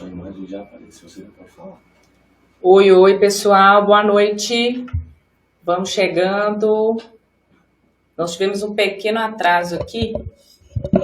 sua imagem já apareceu, você já pode falar. Oi, oi, pessoal, boa noite. Vamos chegando. Nós tivemos um pequeno atraso aqui,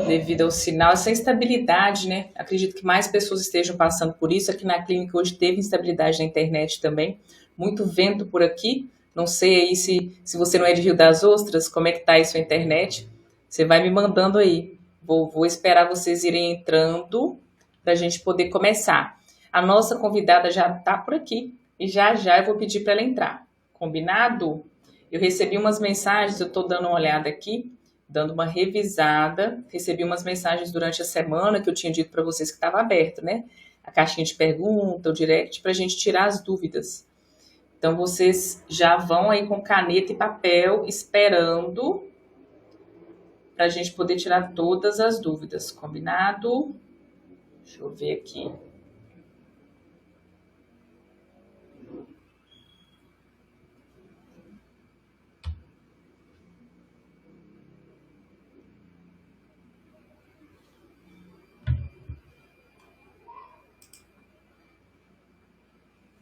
devido ao sinal, essa instabilidade, né? Acredito que mais pessoas estejam passando por isso. Aqui na clínica hoje teve instabilidade na internet também. Muito vento por aqui. Não sei aí se você não é de Rio das Ostras, como é que tá aí sua internet. Você vai me mandando aí. Vou esperar vocês irem entrando para a gente poder começar. A nossa convidada já está por aqui e já já eu vou pedir para ela entrar. Combinado? Eu recebi umas mensagens, eu estou dando uma olhada aqui, dando uma revisada. Recebi umas mensagens durante a semana que eu tinha dito para vocês que estava aberto, né? A caixinha de pergunta, o direct, para a gente tirar as dúvidas. Então, vocês já vão aí com caneta e papel esperando para a gente poder tirar todas as dúvidas. Combinado? Deixa eu ver aqui.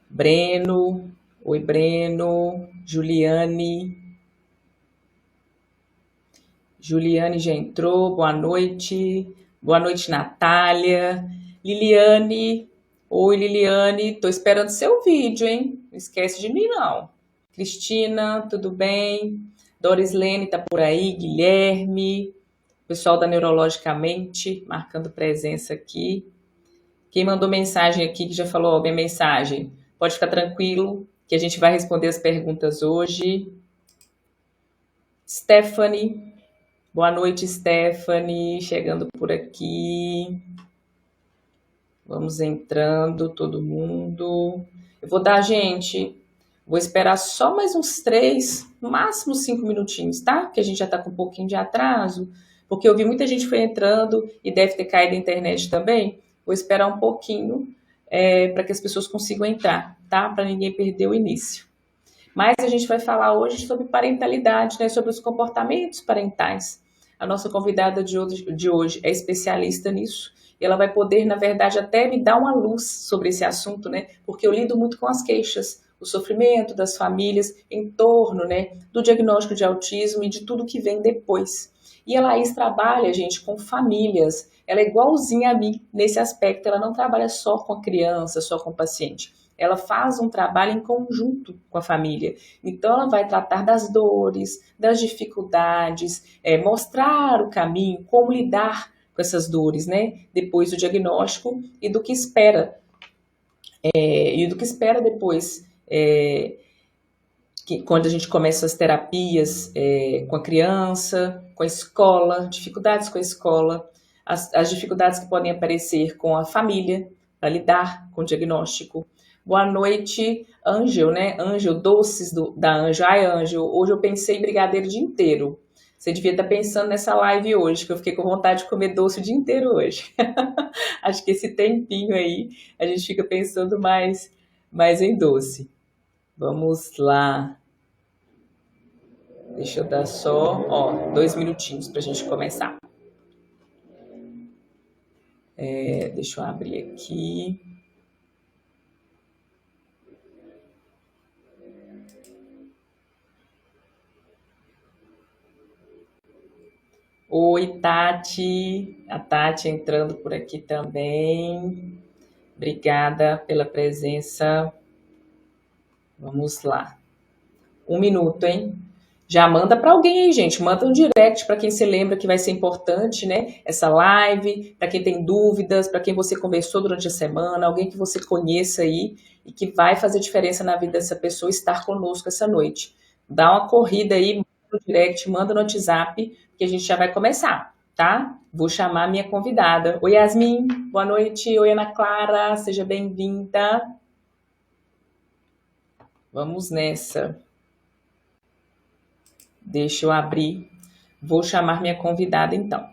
Breno, oi Breno, Juliane já entrou, boa noite, Natália, Liliane, oi Liliane, tô esperando seu vídeo, hein, não esquece de mim não. Cristina, tudo bem? Doris Lene tá por aí, Guilherme, pessoal da Neurologicamente, marcando presença aqui. Quem mandou mensagem aqui, que já falou ó, minha mensagem, pode ficar tranquilo, que a gente vai responder as perguntas hoje. Stephanie, boa noite, Stephanie, chegando por aqui. Vamos entrando, todo mundo. Eu vou dar, gente, vou esperar só mais uns 3, no máximo 5 minutinhos, tá? Que a gente já tá com um pouquinho de atraso, porque eu vi muita gente foi entrando e deve ter caído a internet também. Vou esperar um pouquinho para que as pessoas consigam entrar, tá? Para ninguém perder o início. Mas a gente vai falar hoje sobre parentalidade, né? Sobre os comportamentos parentais. A nossa convidada de hoje é especialista nisso. E ela vai poder, na verdade, até me dar uma luz sobre esse assunto, né? Porque eu lido muito com as queixas, o sofrimento das famílias em torno, né, do diagnóstico de autismo e de tudo que vem depois. E a Laís trabalha, gente, com famílias. Ela é igualzinha a mim nesse aspecto. Ela não trabalha só com a criança, só com o paciente. Ela faz um trabalho em conjunto com a família. Então, ela vai tratar das dores, das dificuldades, mostrar o caminho, como lidar com essas dores, né? Depois do diagnóstico e do que espera. E do que espera depois, quando a gente começa as terapias com a criança, com a escola, dificuldades com a escola, as dificuldades que podem aparecer com a família, para lidar com o diagnóstico. Boa noite, Ângel, né? Ângel, doces da Ângel. Ai, Ângel, hoje eu pensei em brigadeiro o dia inteiro. Você devia estar pensando nessa live hoje, que eu fiquei com vontade de comer doce o dia inteiro hoje. Acho que esse tempinho aí, a gente fica pensando mais em doce. Vamos lá. Deixa eu dar só, 2 minutinhos para a gente começar. Deixa eu abrir aqui. Oi, Tati. A Tati entrando por aqui também. Obrigada pela presença. Vamos lá. 1 minuto, hein? Já manda para alguém aí, gente. Manda um direct para quem você lembra que vai ser importante, né? Essa live, para quem tem dúvidas, para quem você conversou durante a semana, alguém que você conheça aí e que vai fazer diferença na vida dessa pessoa estar conosco essa noite. Dá uma corrida aí, manda no direct, manda no WhatsApp, que a gente já vai começar, tá? Vou chamar a minha convidada. Oi, Yasmin. Boa noite. Oi, Ana Clara. Seja bem-vinda. Vamos nessa. Deixa eu abrir. Vou chamar minha convidada, então.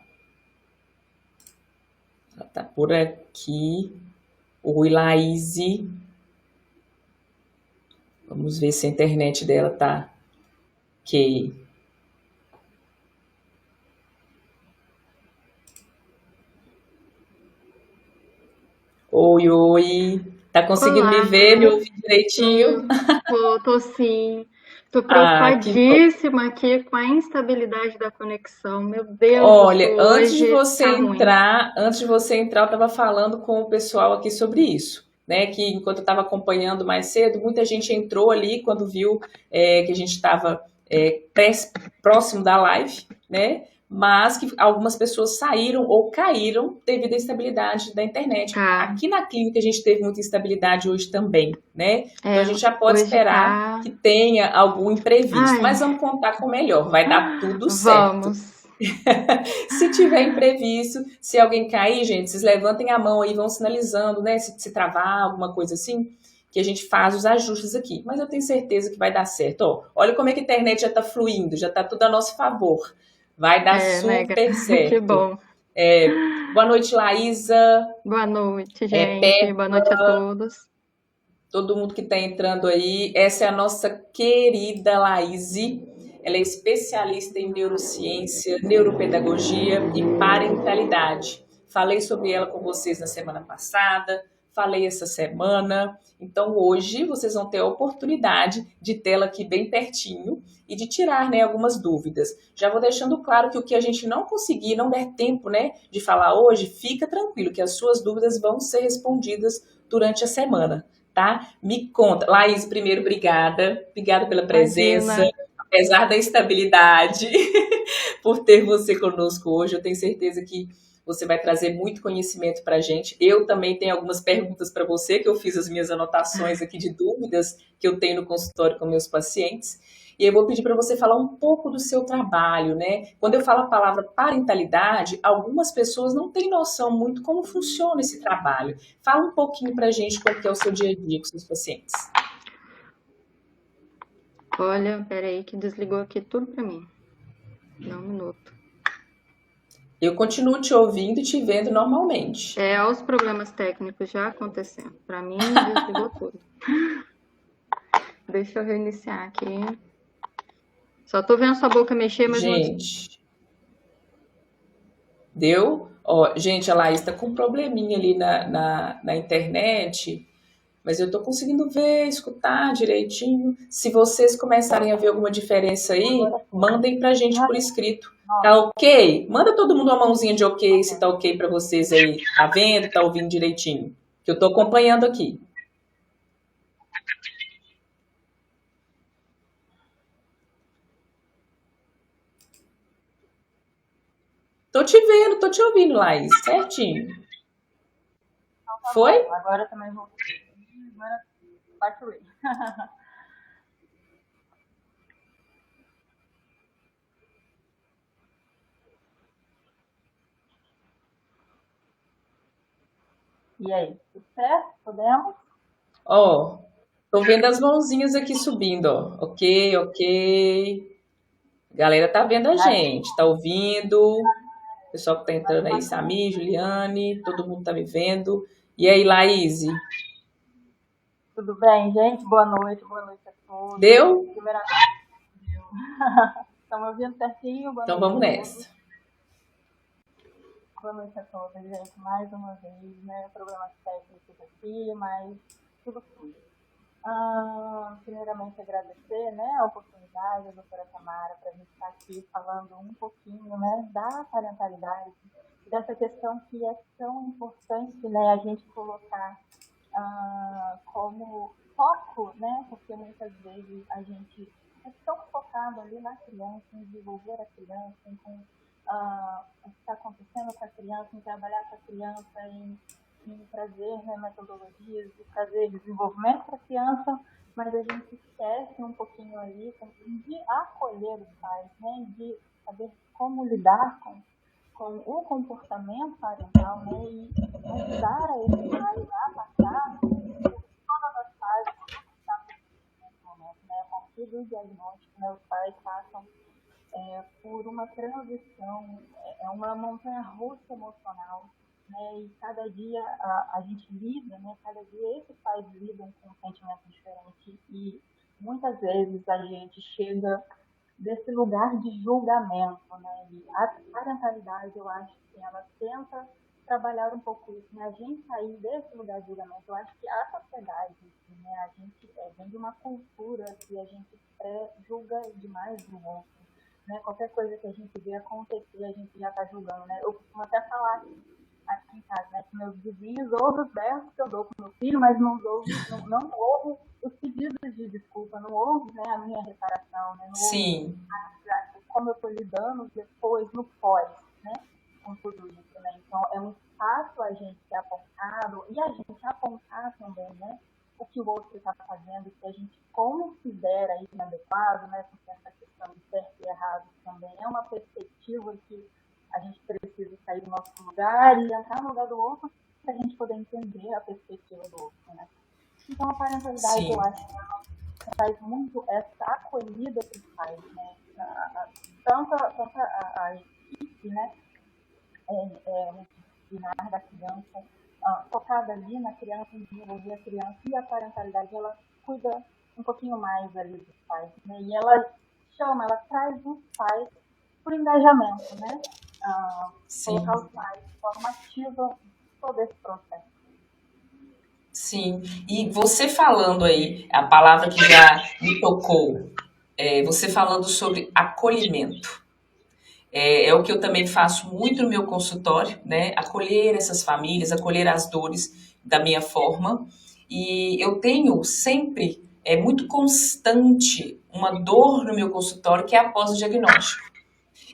Ela tá por aqui. Oi, Laís. Vamos ver se a internet dela tá ok. Oi, oi. Tá conseguindo me ver, me Olá, ouvir direitinho? tô sim. Tô Ah, que bom. preocupadíssima aqui com a instabilidade da conexão. Meu Deus, isso Olha, hoje tá ruim. antes de você entrar, eu estava falando com o pessoal aqui sobre isso, né? Que enquanto eu estava acompanhando mais cedo, muita gente entrou ali quando viu que a gente estava próximo da live, né? Mas que algumas pessoas saíram ou caíram devido à instabilidade da internet. Tá, Aqui na clínica a gente teve muita instabilidade hoje também, né? Então a é, gente já pode hoje esperar tá. que tenha algum imprevisto, Ai, mas vamos contar com o melhor, vai dar tudo certo. vamos. Se tiver imprevisto, se alguém cair, gente, vocês levantem a mão aí, vão sinalizando, né? Se travar, alguma coisa assim, que a gente faz os ajustes aqui. Mas eu tenho certeza que vai dar certo. Ó, olha como é que a internet já está fluindo, já está tudo a nosso favor. Vai dar É, nega, super que certo. bom. Boa noite, Laísa, Boa noite, Pé, gente. Boa noite a todos. todo mundo que está entrando aí. Essa é a nossa querida Laíse. Ela é especialista em neurociência, neuropedagogia e parentalidade. Falei sobre ela com vocês na semana passada, falei essa semana. Então hoje vocês vão ter a oportunidade de tê-la aqui bem pertinho e de tirar, né, algumas dúvidas. Já vou deixando claro que o que a gente não conseguir, não der tempo, né, de falar hoje, fica tranquilo que as suas dúvidas vão ser respondidas durante a semana, tá? Me conta. Laís, primeiro, obrigada. Obrigada pela presença, Imagina. apesar da instabilidade, por ter você conosco hoje. Eu tenho certeza que você vai trazer muito conhecimento para a gente. Eu também tenho algumas perguntas para você, que eu fiz as minhas anotações aqui de dúvidas que eu tenho no consultório com meus pacientes. E eu vou pedir para você falar um pouco do seu trabalho, né? Quando eu falo a palavra parentalidade, algumas pessoas não têm noção muito como funciona esse trabalho. Fala um pouquinho para a gente como que é o seu dia a dia com seus pacientes. Olha, peraí que desligou aqui tudo pra mim. Dá um minuto. Eu continuo te ouvindo e te vendo normalmente. É, olha os problemas técnicos já acontecendo. Pra mim, desligou tudo. Deixa eu reiniciar aqui. Só tô vendo sua boca mexer, mas não. Gente, deu? Ó, gente, a Laís está com um probleminha ali na internet, mas eu tô conseguindo ver, escutar direitinho. Se vocês começarem a ver alguma diferença aí, mandem pra gente por escrito. Tá ok? Manda todo mundo uma mãozinha de ok, se tá ok pra vocês aí. Tá vendo? Tá ouvindo direitinho? Que eu tô acompanhando aqui. Tô te vendo, tô te ouvindo, Laís. Certinho. Foi? Agora também vou. Agora vai fluir. E aí, tudo certo? Podemos? Ó, tô vendo as mãozinhas aqui subindo, ó. Ok, ok. Galera tá vendo a Ai, gente, tá ouvindo. O pessoal que tá entrando aí, Samir, Juliane, todo mundo tá me vendo. E aí, Laís? tudo bem, gente? Boa noite a todos. Deu? Primeiramente, estão me ouvindo certinho? Boa Então noite a vamos todos. nessa. Boa noite a todos, gente. Mais uma vez, né? Problemas técnicos aqui, mas tudo flui. Primeiramente agradecer, né, a oportunidade, a doutora Tamara, para a gente estar aqui falando um pouquinho, né, da parentalidade, dessa questão que é tão importante, né, a gente colocar como foco, né, porque muitas vezes a gente é tão focado ali na criança, em desenvolver a criança, em o que está acontecendo com a criança, em trabalhar com a criança, em trazer, né, metodologias de trazer desenvolvimento para a criança, mas a gente esquece um pouquinho ali de acolher os pais, né, de saber como lidar com o comportamento parental, né, e ajudar a esse pai a passar por todas as fases que está nesse momento, né, a partir do diagnóstico, né, os pais passam por uma transição, é uma montanha-russa emocional, né? E cada dia a gente lida, né? Cada dia esses pais lidam com um sentimento diferente e muitas vezes a gente chega desse lugar de julgamento, né? E a parentalidade, eu acho que ela tenta trabalhar um pouco isso, né? A gente sair desse lugar de julgamento. Eu acho que a sociedade, né? A gente vem de uma cultura que a gente julga demais do outro, né? Qualquer coisa que a gente vê acontecer, a gente já está julgando, né? Eu costumo até falar aqui em casa, né? Que meus vizinhos ouvem os berros que eu dou pro meu filho, mas não ouve os pedidos de desculpa, não ouve, né, a minha reparação, né? Não ouve Sim, como eu estou lidando depois, no pós, né? Com tudo isso, né? Então, é muito fácil a gente ser apontado e a gente apontar também, né? O que o outro está fazendo, que a gente considera inadequado, né? Porque essa questão de certo e errado também é uma perspectiva que a gente precisa sair do nosso lugar e entrar no lugar do outro para a gente poder entender a perspectiva do outro, né? Então, a parentalidade, eu sim, acho que ela traz muito essa acolhida para os pais, né? Tanto a equipe, né? Multidisciplinar da criança, focada ali na criança, em desenvolver a criança, e a parentalidade, ela cuida um pouquinho mais ali dos pais, né? E ela traz os pais por engajamento, né? Colocar sim. os pais de forma ativa em todo esse processo. Sim, e você falando aí, a palavra que já me tocou, você falando sobre acolhimento. É o que eu também faço muito no meu consultório, né? Acolher essas famílias, acolher as dores da minha forma. E eu tenho sempre, muito constante, uma dor no meu consultório que é após o diagnóstico.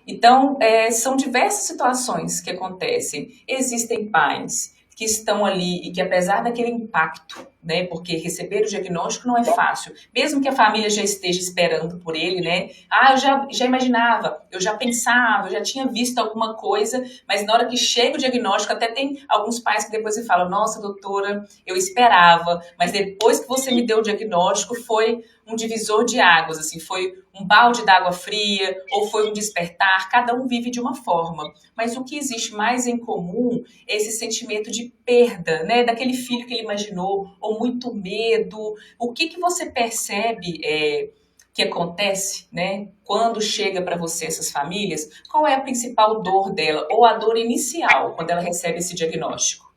Então, são diversas situações que acontecem. Existem pais que estão ali e que, apesar daquele impacto, né, porque receber o diagnóstico não é fácil, mesmo que a família já esteja esperando por ele, né? Ah, eu já imaginava, eu já pensava, eu já tinha visto alguma coisa, mas na hora que chega o diagnóstico, até tem alguns pais que depois me falam: nossa, doutora, eu esperava, mas depois que você me deu o diagnóstico, foi um divisor de águas, assim, foi um balde d'água fria ou foi um despertar, cada um vive de uma forma. Mas o que existe mais em comum é esse sentimento de perda, né, daquele filho que ele imaginou, ou muito medo. O que você percebe que acontece, né, quando chega para você essas famílias? Qual é a principal dor dela, ou a dor inicial, quando ela recebe esse diagnóstico?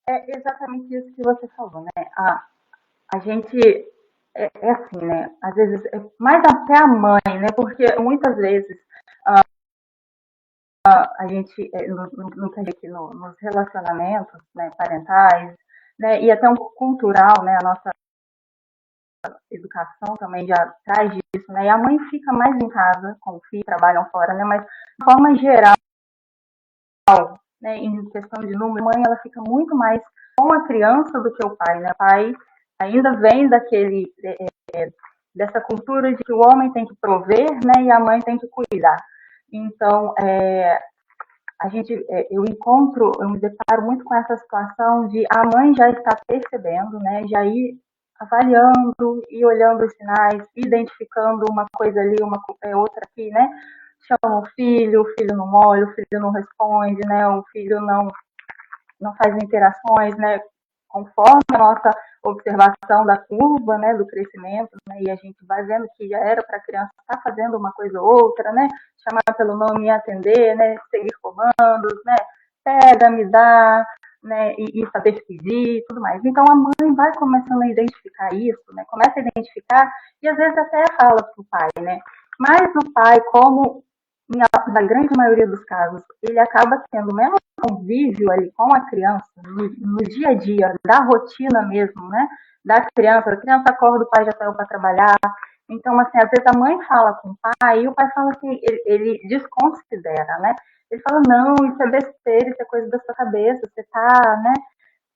É exatamente isso que você falou, né? A gente assim, né? Às vezes, mais até a mãe, né? Porque muitas vezes a gente, nos relacionamentos, né, parentais, né? E até um pouco cultural, né? A nossa educação também já traz isso, né? E a mãe fica mais em casa com o filho, trabalham fora, né? Mas de forma geral, né? Em questão de número, a mãe ela fica muito mais com a criança do que o pai, né? O pai ainda vem dessa cultura de que o homem tem que prover, né, e a mãe tem que cuidar. Então, eu me deparo muito com essa situação de a mãe já estar percebendo, né, já ir avaliando e olhando os sinais, identificando uma coisa ali, outra aqui, né, chama o filho não olha, o filho não responde, né, o filho não faz interações, né, conforme a nossa observação da curva, né, do crescimento, né, e a gente vai vendo que já era para a criança estar fazendo uma coisa ou outra, né, chamar pelo nome e atender, né, seguir comandos, né, pega, me dá, né, e saber pedir e tudo mais. Então a mãe vai começando a identificar isso, né, começa a identificar e às vezes até fala para o pai, né, mas o pai, como na grande maioria dos casos, ele acaba tendo menos convívio ali com a criança, no dia a dia, da rotina mesmo, né? Da criança. A criança acorda, o pai já saiu para trabalhar. Então, assim, às vezes a mãe fala com o pai e o pai fala assim, ele desconsidera, né? Ele fala, não, isso é besteira, isso é coisa da sua cabeça, você tá, né?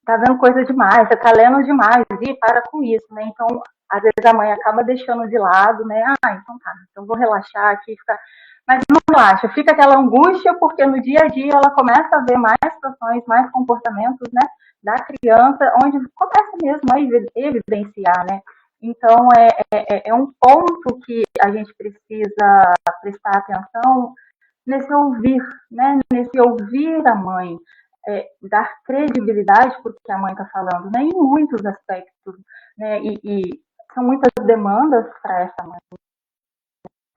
Tá vendo coisa demais, você tá lendo demais, e para com isso, né? Então, às vezes a mãe acaba deixando de lado, né? Ah, então tá, então vou relaxar aqui, ficar. Mas não relaxa, fica aquela angústia, porque no dia a dia ela começa a ver mais situações, mais comportamentos, né? Da criança, onde começa mesmo a evidenciar, né? Então, é um ponto que a gente precisa prestar atenção nesse ouvir, né? Nesse ouvir a mãe, dar credibilidade para o que a mãe está falando, né? Em muitos aspectos, né? E são muitas demandas para essa mãe.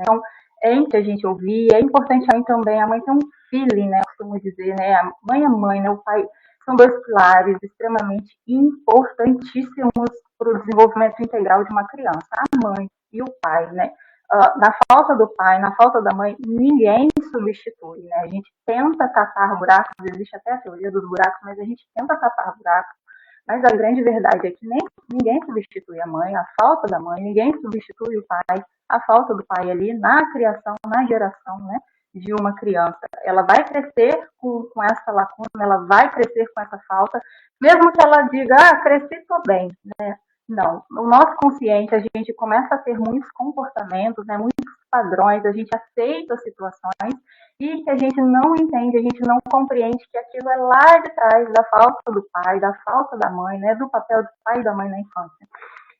Então, entre a gente ouvir, é importante a mãe também, a mãe tem um feeling, né, eu costumo dizer, né, a mãe é mãe, né, o pai, são dois pilares extremamente importantíssimos para o desenvolvimento integral de uma criança, a mãe e o pai, né, na falta do pai, na falta da mãe, ninguém substitui, né, a gente tenta tapar buracos, existe até a teoria dos buracos, mas a gente tenta tapar buracos, mas a grande verdade é que ninguém substitui a mãe, a falta da mãe, ninguém substitui o pai, a falta do pai ali na criação, na geração, né, de uma criança. Ela vai crescer com essa lacuna, ela vai crescer com essa falta, mesmo que ela diga, cresci, tô bem, né? Não, no nosso consciente a gente começa a ter muitos comportamentos, né, muitos padrões, a gente aceita situações e que a gente não entende, a gente não compreende que aquilo é lá de trás da falta do pai, da falta da mãe, né, do papel do pai e da mãe na infância.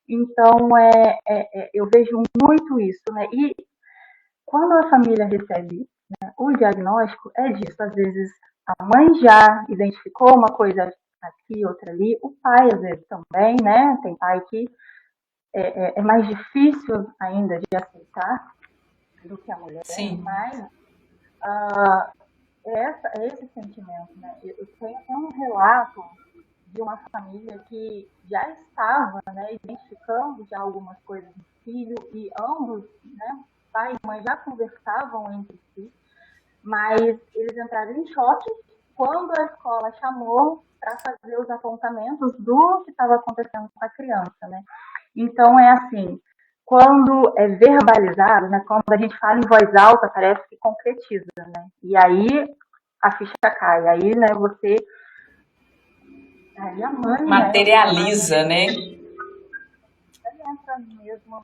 Então, eu vejo muito isso, né? E quando a família recebe, né, o diagnóstico, é disso. Às vezes a mãe já identificou uma coisa aqui, outra ali, o pai às vezes também, né? Tem pai que é mais difícil ainda de aceitar do que a mulher, Sim. mas esse sentimento, né? Eu tenho até um relato de uma família que já estava, né, identificando já algumas coisas no filho e ambos, né, pai e mãe já conversavam entre si, mas eles entraram em choque quando a escola chamou para fazer os apontamentos do que estava acontecendo com a criança, né? Então é assim, quando é verbalizado, né, quando a gente fala em voz alta, parece que concretiza, né? E aí a ficha cai, aí, né, você aí a mãe, Materializa, né? Ela entra mesmo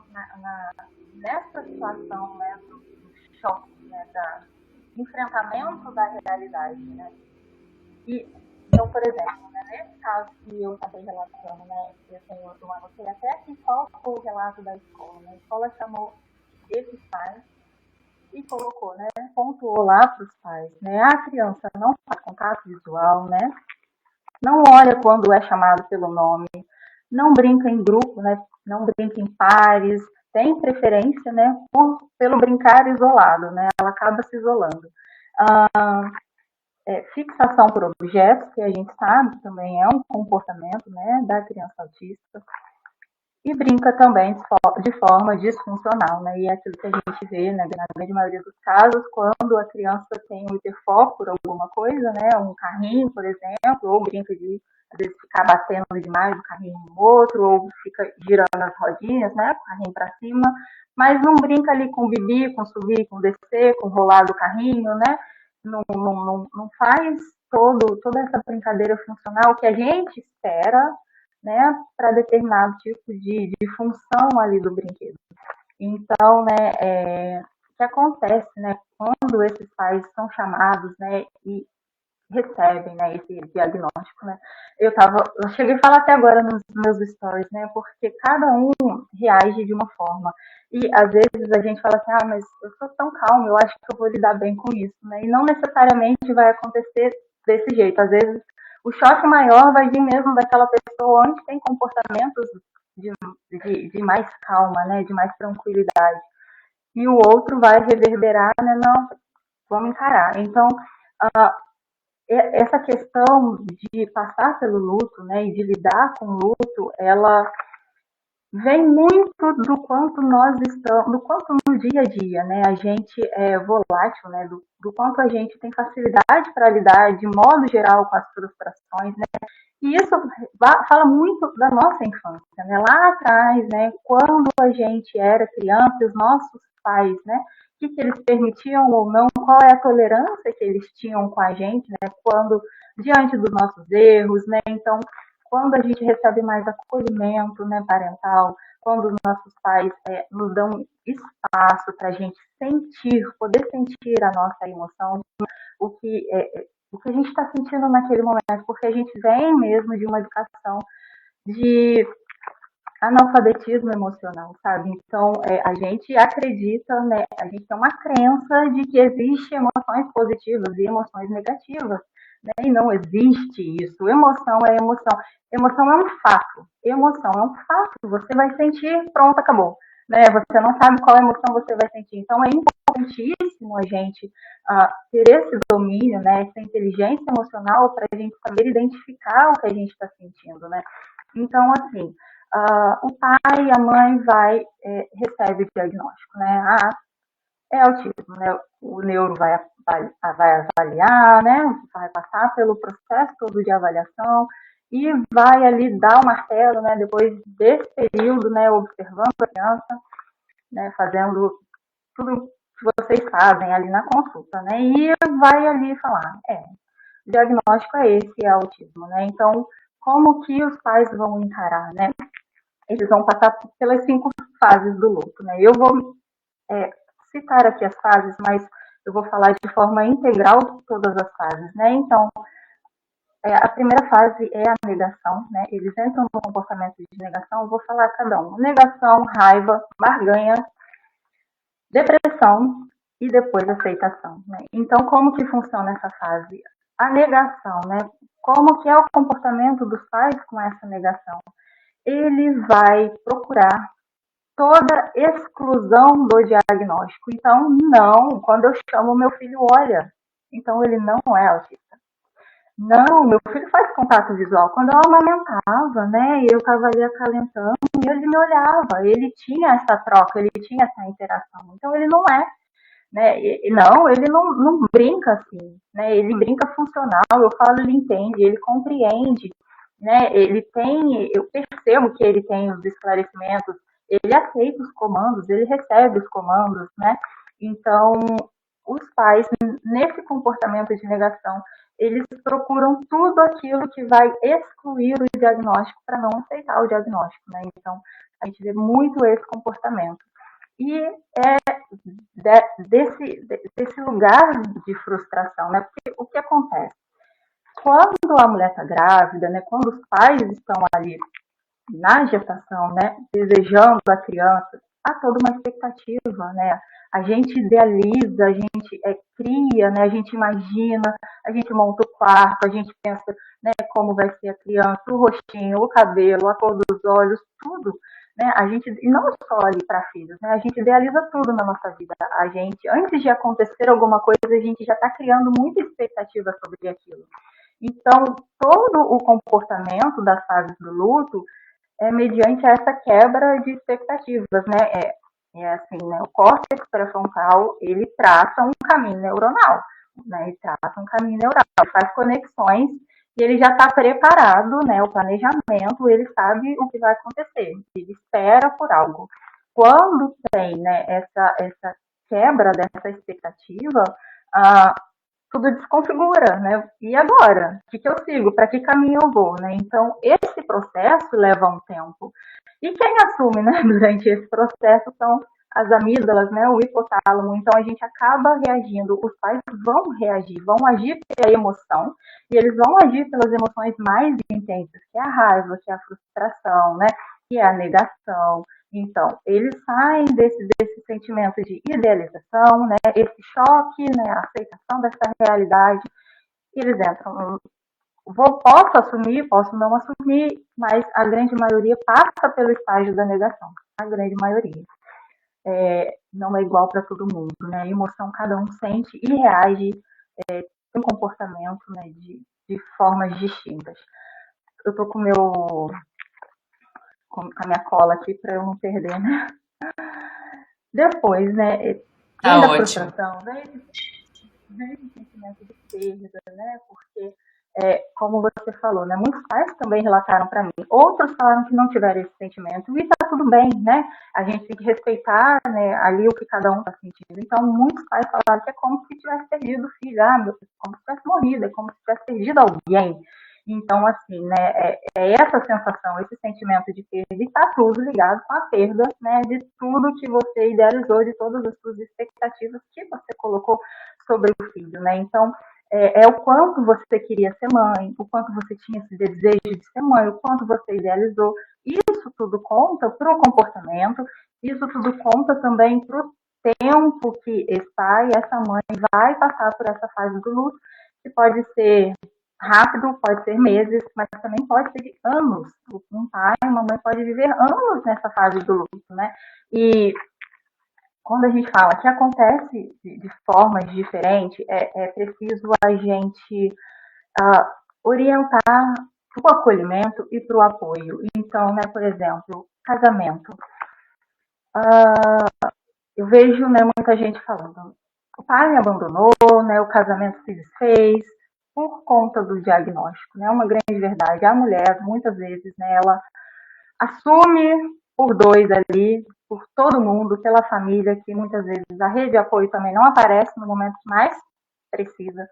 nessa situação, né, do choque, né, do enfrentamento da realidade, né? E, então, por exemplo, né, nesse caso que eu acabei relatando, né, eu anotei até aqui qual foi o relato da escola, né? A escola chamou esses pais e colocou, né, pontuou lá para os pais, né, a criança não faz contato visual, né, não olha quando é chamado pelo nome, não brinca em grupo, né? Não brinca em pares, tem preferência, né, pelo brincar isolado, né? Ela acaba se isolando. Fixação por objetos, que a gente sabe também é um comportamento, né, da criança autista. E brinca também de forma disfuncional, né? E é aquilo que a gente vê, né, na grande maioria dos casos, quando a criança tem um hiperfoco por alguma coisa, né? Um carrinho, por exemplo, ou brinca de, às vezes, ficar batendo demais o carrinho no outro, ou fica girando as rodinhas, né? O carrinho para cima, mas não brinca ali com bibi, com subir, com descer, com rolar do carrinho, né? Não faz toda essa brincadeira funcional que a gente espera, né, para determinado tipo de função ali do brinquedo. Então, né, o que acontece, né, quando esses pais são chamados, né, e recebem, né, esse diagnóstico, né, eu cheguei a falar até agora nos meus stories, né, porque cada um reage de uma forma, e às vezes a gente fala assim, mas eu sou tão calma, eu acho que eu vou lidar bem com isso, né, e não necessariamente vai acontecer desse jeito, às vezes o choque maior vai vir mesmo daquela pessoa onde tem comportamentos de mais calma, né, de mais tranquilidade. E o outro vai reverberar, né, não, vamos encarar. Então, essa questão de passar pelo luto, né, e de lidar com o luto, ela vem muito do quanto nós estamos, do quanto no dia a dia, né, a gente é volátil, né, do quanto a gente tem facilidade para lidar de modo geral com as frustrações, né, e isso fala muito da nossa infância, né, lá atrás, né, quando a gente era criança, os nossos pais, né, o que eles permitiam ou não, qual é a tolerância que eles tinham com a gente, né, quando, diante dos nossos erros, né, então, quando a gente recebe mais acolhimento, né, parental, quando os nossos pais nos dão espaço para a gente poder sentir a nossa emoção, o que a gente está sentindo naquele momento, porque a gente vem mesmo de uma educação de analfabetismo emocional, sabe? Então, a gente acredita, né, a gente tem uma crença de que existem emoções positivas e emoções negativas, né? E não existe isso. Emoção é emoção. Emoção é um fato. Emoção é um fato. Você vai sentir, pronto, acabou. né? Você não sabe qual emoção você vai sentir. Então, é importantíssimo a gente ter esse domínio, né? Essa inteligência emocional para a gente saber identificar o que a gente está sentindo, né? Então, assim, o pai, a mãe recebe o diagnóstico, né? É autismo, né? O neuro vai avaliar, né? Vai passar pelo processo todo de avaliação e vai ali dar o martelo, né? Depois desse período, né? Observando a criança, né? Fazendo tudo que vocês fazem ali na consulta, né? E vai ali falar, o diagnóstico é esse, é autismo, né? Então, como que os pais vão encarar, né? Eles vão passar pelas 5 fases do luto, né? Eu vou citar aqui as fases, mas eu vou falar de forma integral todas as fases, né? Então, a primeira fase é a negação, né? Eles entram no comportamento de negação, eu vou falar cada um. Negação, raiva, barganha, depressão e depois aceitação, né? Então, como que funciona essa fase? A negação, né? Como que é o comportamento dos pais com essa negação? Ele vai procurar toda exclusão do diagnóstico. Então, não, quando eu chamo meu filho, olha, então ele não é autista. Não, meu filho faz contato visual. Quando eu amamentava, né, eu estava ali acalentando e ele me olhava, ele tinha essa troca, ele tinha essa interação. Então, ele não é, né, não, ele não brinca assim, né, ele brinca funcional, eu falo, ele entende, ele compreende, né, ele tem, eu percebo que ele tem os esclarecimentos, ele aceita os comandos, ele recebe os comandos, né? Então, os pais, nesse comportamento de negação, eles procuram tudo aquilo que vai excluir o diagnóstico para não aceitar o diagnóstico, né? Então, a gente vê muito esse comportamento. E desse lugar de frustração, né? Porque o que acontece? Quando a mulher está grávida, né? Quando os pais estão ali na gestação, né, desejando a criança, há toda uma expectativa, né? A gente idealiza, a gente cria, né? A gente imagina, a gente monta o quarto, a gente pensa, né, como vai ser a criança, o rostinho, o cabelo, a cor dos olhos, tudo, né? A gente, e não só ali para filhos, né? A gente idealiza tudo na nossa vida. A gente, antes de acontecer alguma coisa, a gente já está criando muita expectativa sobre aquilo. Então, todo o comportamento das fases do luto é mediante essa quebra de expectativas, né? É assim, né? O córtex pré-frontal, ele traça um caminho neuronal, né? Ele traça um caminho neural, ele faz conexões e ele já está preparado, né? O planejamento, ele sabe o que vai acontecer, ele espera por algo. Quando tem, né, essa quebra dessa expectativa, tudo desconfigura, né? E agora? O que eu sigo? Para que caminho eu vou, né? Então, esse processo leva um tempo. E quem assume, né, durante esse processo são as amígdalas, né, o hipotálamo. Então, a gente acaba reagindo, os pais vão reagir, vão agir pela emoção, e eles vão agir pelas emoções mais intensas, que é a raiva, que é a frustração, né, que é a negação. Então, eles saem desse sentimento de idealização, né, esse choque, né, a aceitação dessa realidade, e eles entram. Posso assumir, posso não assumir, mas a grande maioria passa pelo estágio da negação. A grande maioria. Não é igual para todo mundo, né? A emoção cada um sente e reage tem um comportamento, né, de formas distintas. Eu tô com a minha cola aqui para eu não perder, né? Depois, né? Vem da frustração, vem esse sentimento de perda, né? Porque, como você falou, né? Muitos pais também relataram para mim. Outros falaram que não tiveram esse sentimento. E tá tudo bem, né? A gente tem que respeitar, né, ali o que cada um tá sentindo. Então, muitos pais falaram que é como se tivesse perdido o filho. Como se tivesse morrido, é como se tivesse perdido alguém. Então, assim, né, essa sensação, esse sentimento de perda, e está tudo ligado com a perda, né, de tudo que você idealizou, de todas as suas expectativas que você colocou sobre o filho, né? Então, o quanto você queria ser mãe, o quanto você tinha esse desejo de ser mãe, o quanto você idealizou. Isso tudo conta para o comportamento, isso tudo conta também para o tempo que esse pai, essa mãe vai passar por essa fase do luto, que pode ser rápido, pode ser meses, mas também pode ser anos. Um pai e uma mãe pode viver anos nessa fase do luto, né? E quando a gente fala que acontece de formas diferentes, é preciso a gente orientar para o acolhimento e para o apoio. Então, né, por exemplo, casamento. Eu vejo, né, muita gente falando, o pai me abandonou, né, o casamento se desfez por conta do diagnóstico, né, uma grande verdade. A mulher, muitas vezes, né, ela assume por dois ali, por todo mundo, pela família, que muitas vezes a rede de apoio também não aparece no momento que mais precisa.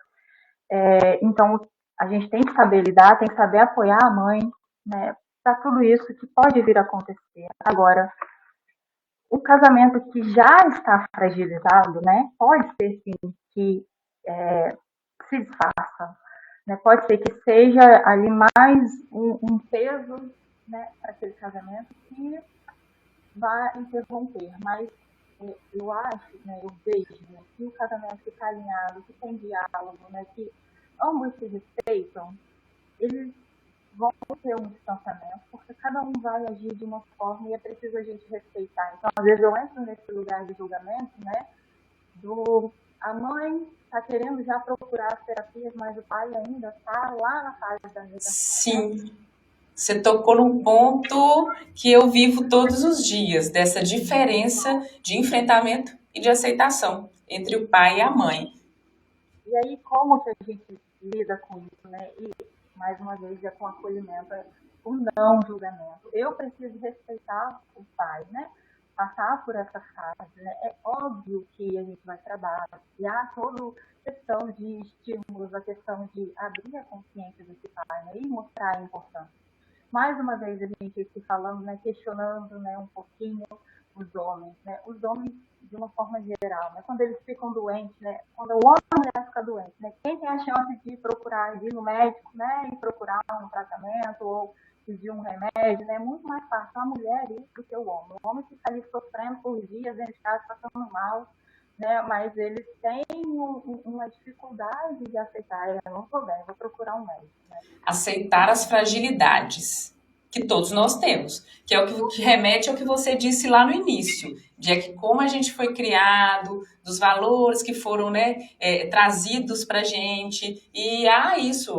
Então, a gente tem que saber lidar, tem que saber apoiar a mãe, né, para tudo isso que pode vir a acontecer. Agora, o casamento que já está fragilizado, né, pode ser sim que se desfaça, né, pode ser que seja ali mais um peso, né, para aquele casamento que vai interromper, mas eu acho, né, eu vejo, né, que o casamento que está alinhado, que tem diálogo, né, que ambos se respeitam, eles vão ter um distanciamento, porque cada um vai agir de uma forma e é preciso a gente respeitar. Então, às vezes eu entro nesse lugar de julgamento, né, a mãe está querendo já procurar as terapias, mas o pai ainda está lá na fase da negação. Sim, você tocou num ponto que eu vivo todos os dias, dessa diferença de enfrentamento e de aceitação entre o pai e a mãe. E aí, como que a gente lida com isso, né? E, mais uma vez, é com acolhimento, o não julgamento. Eu preciso respeitar o pai, né? Passar por essa fase, né? É óbvio que a gente vai trabalhar, toda a questão de estímulos, a questão de abrir a consciência desse pai, né? E mostrar a importância. Mais uma vez, a gente aqui falando, né? Questionando, né? Um pouquinho os homens, né? Os homens de uma forma geral, né? Quando eles ficam doentes, né? Quando o homem e a mulher fica doente, né? Quem tem a chance de procurar, de ir no médico, né? E procurar um tratamento ou pedir um remédio, né? É muito mais fácil a mulher ir do que o homem. O homem fica ali sofrendo por dias dentro de casa, passando mal, né? Mas eles têm uma dificuldade de aceitar. Eu não estou bem, vou procurar um médico, né? Aceitar as fragilidades que todos nós temos, que é o que remete ao que você disse lá no início, de que como a gente foi criado, dos valores que foram, né, trazidos para a gente, e há isso,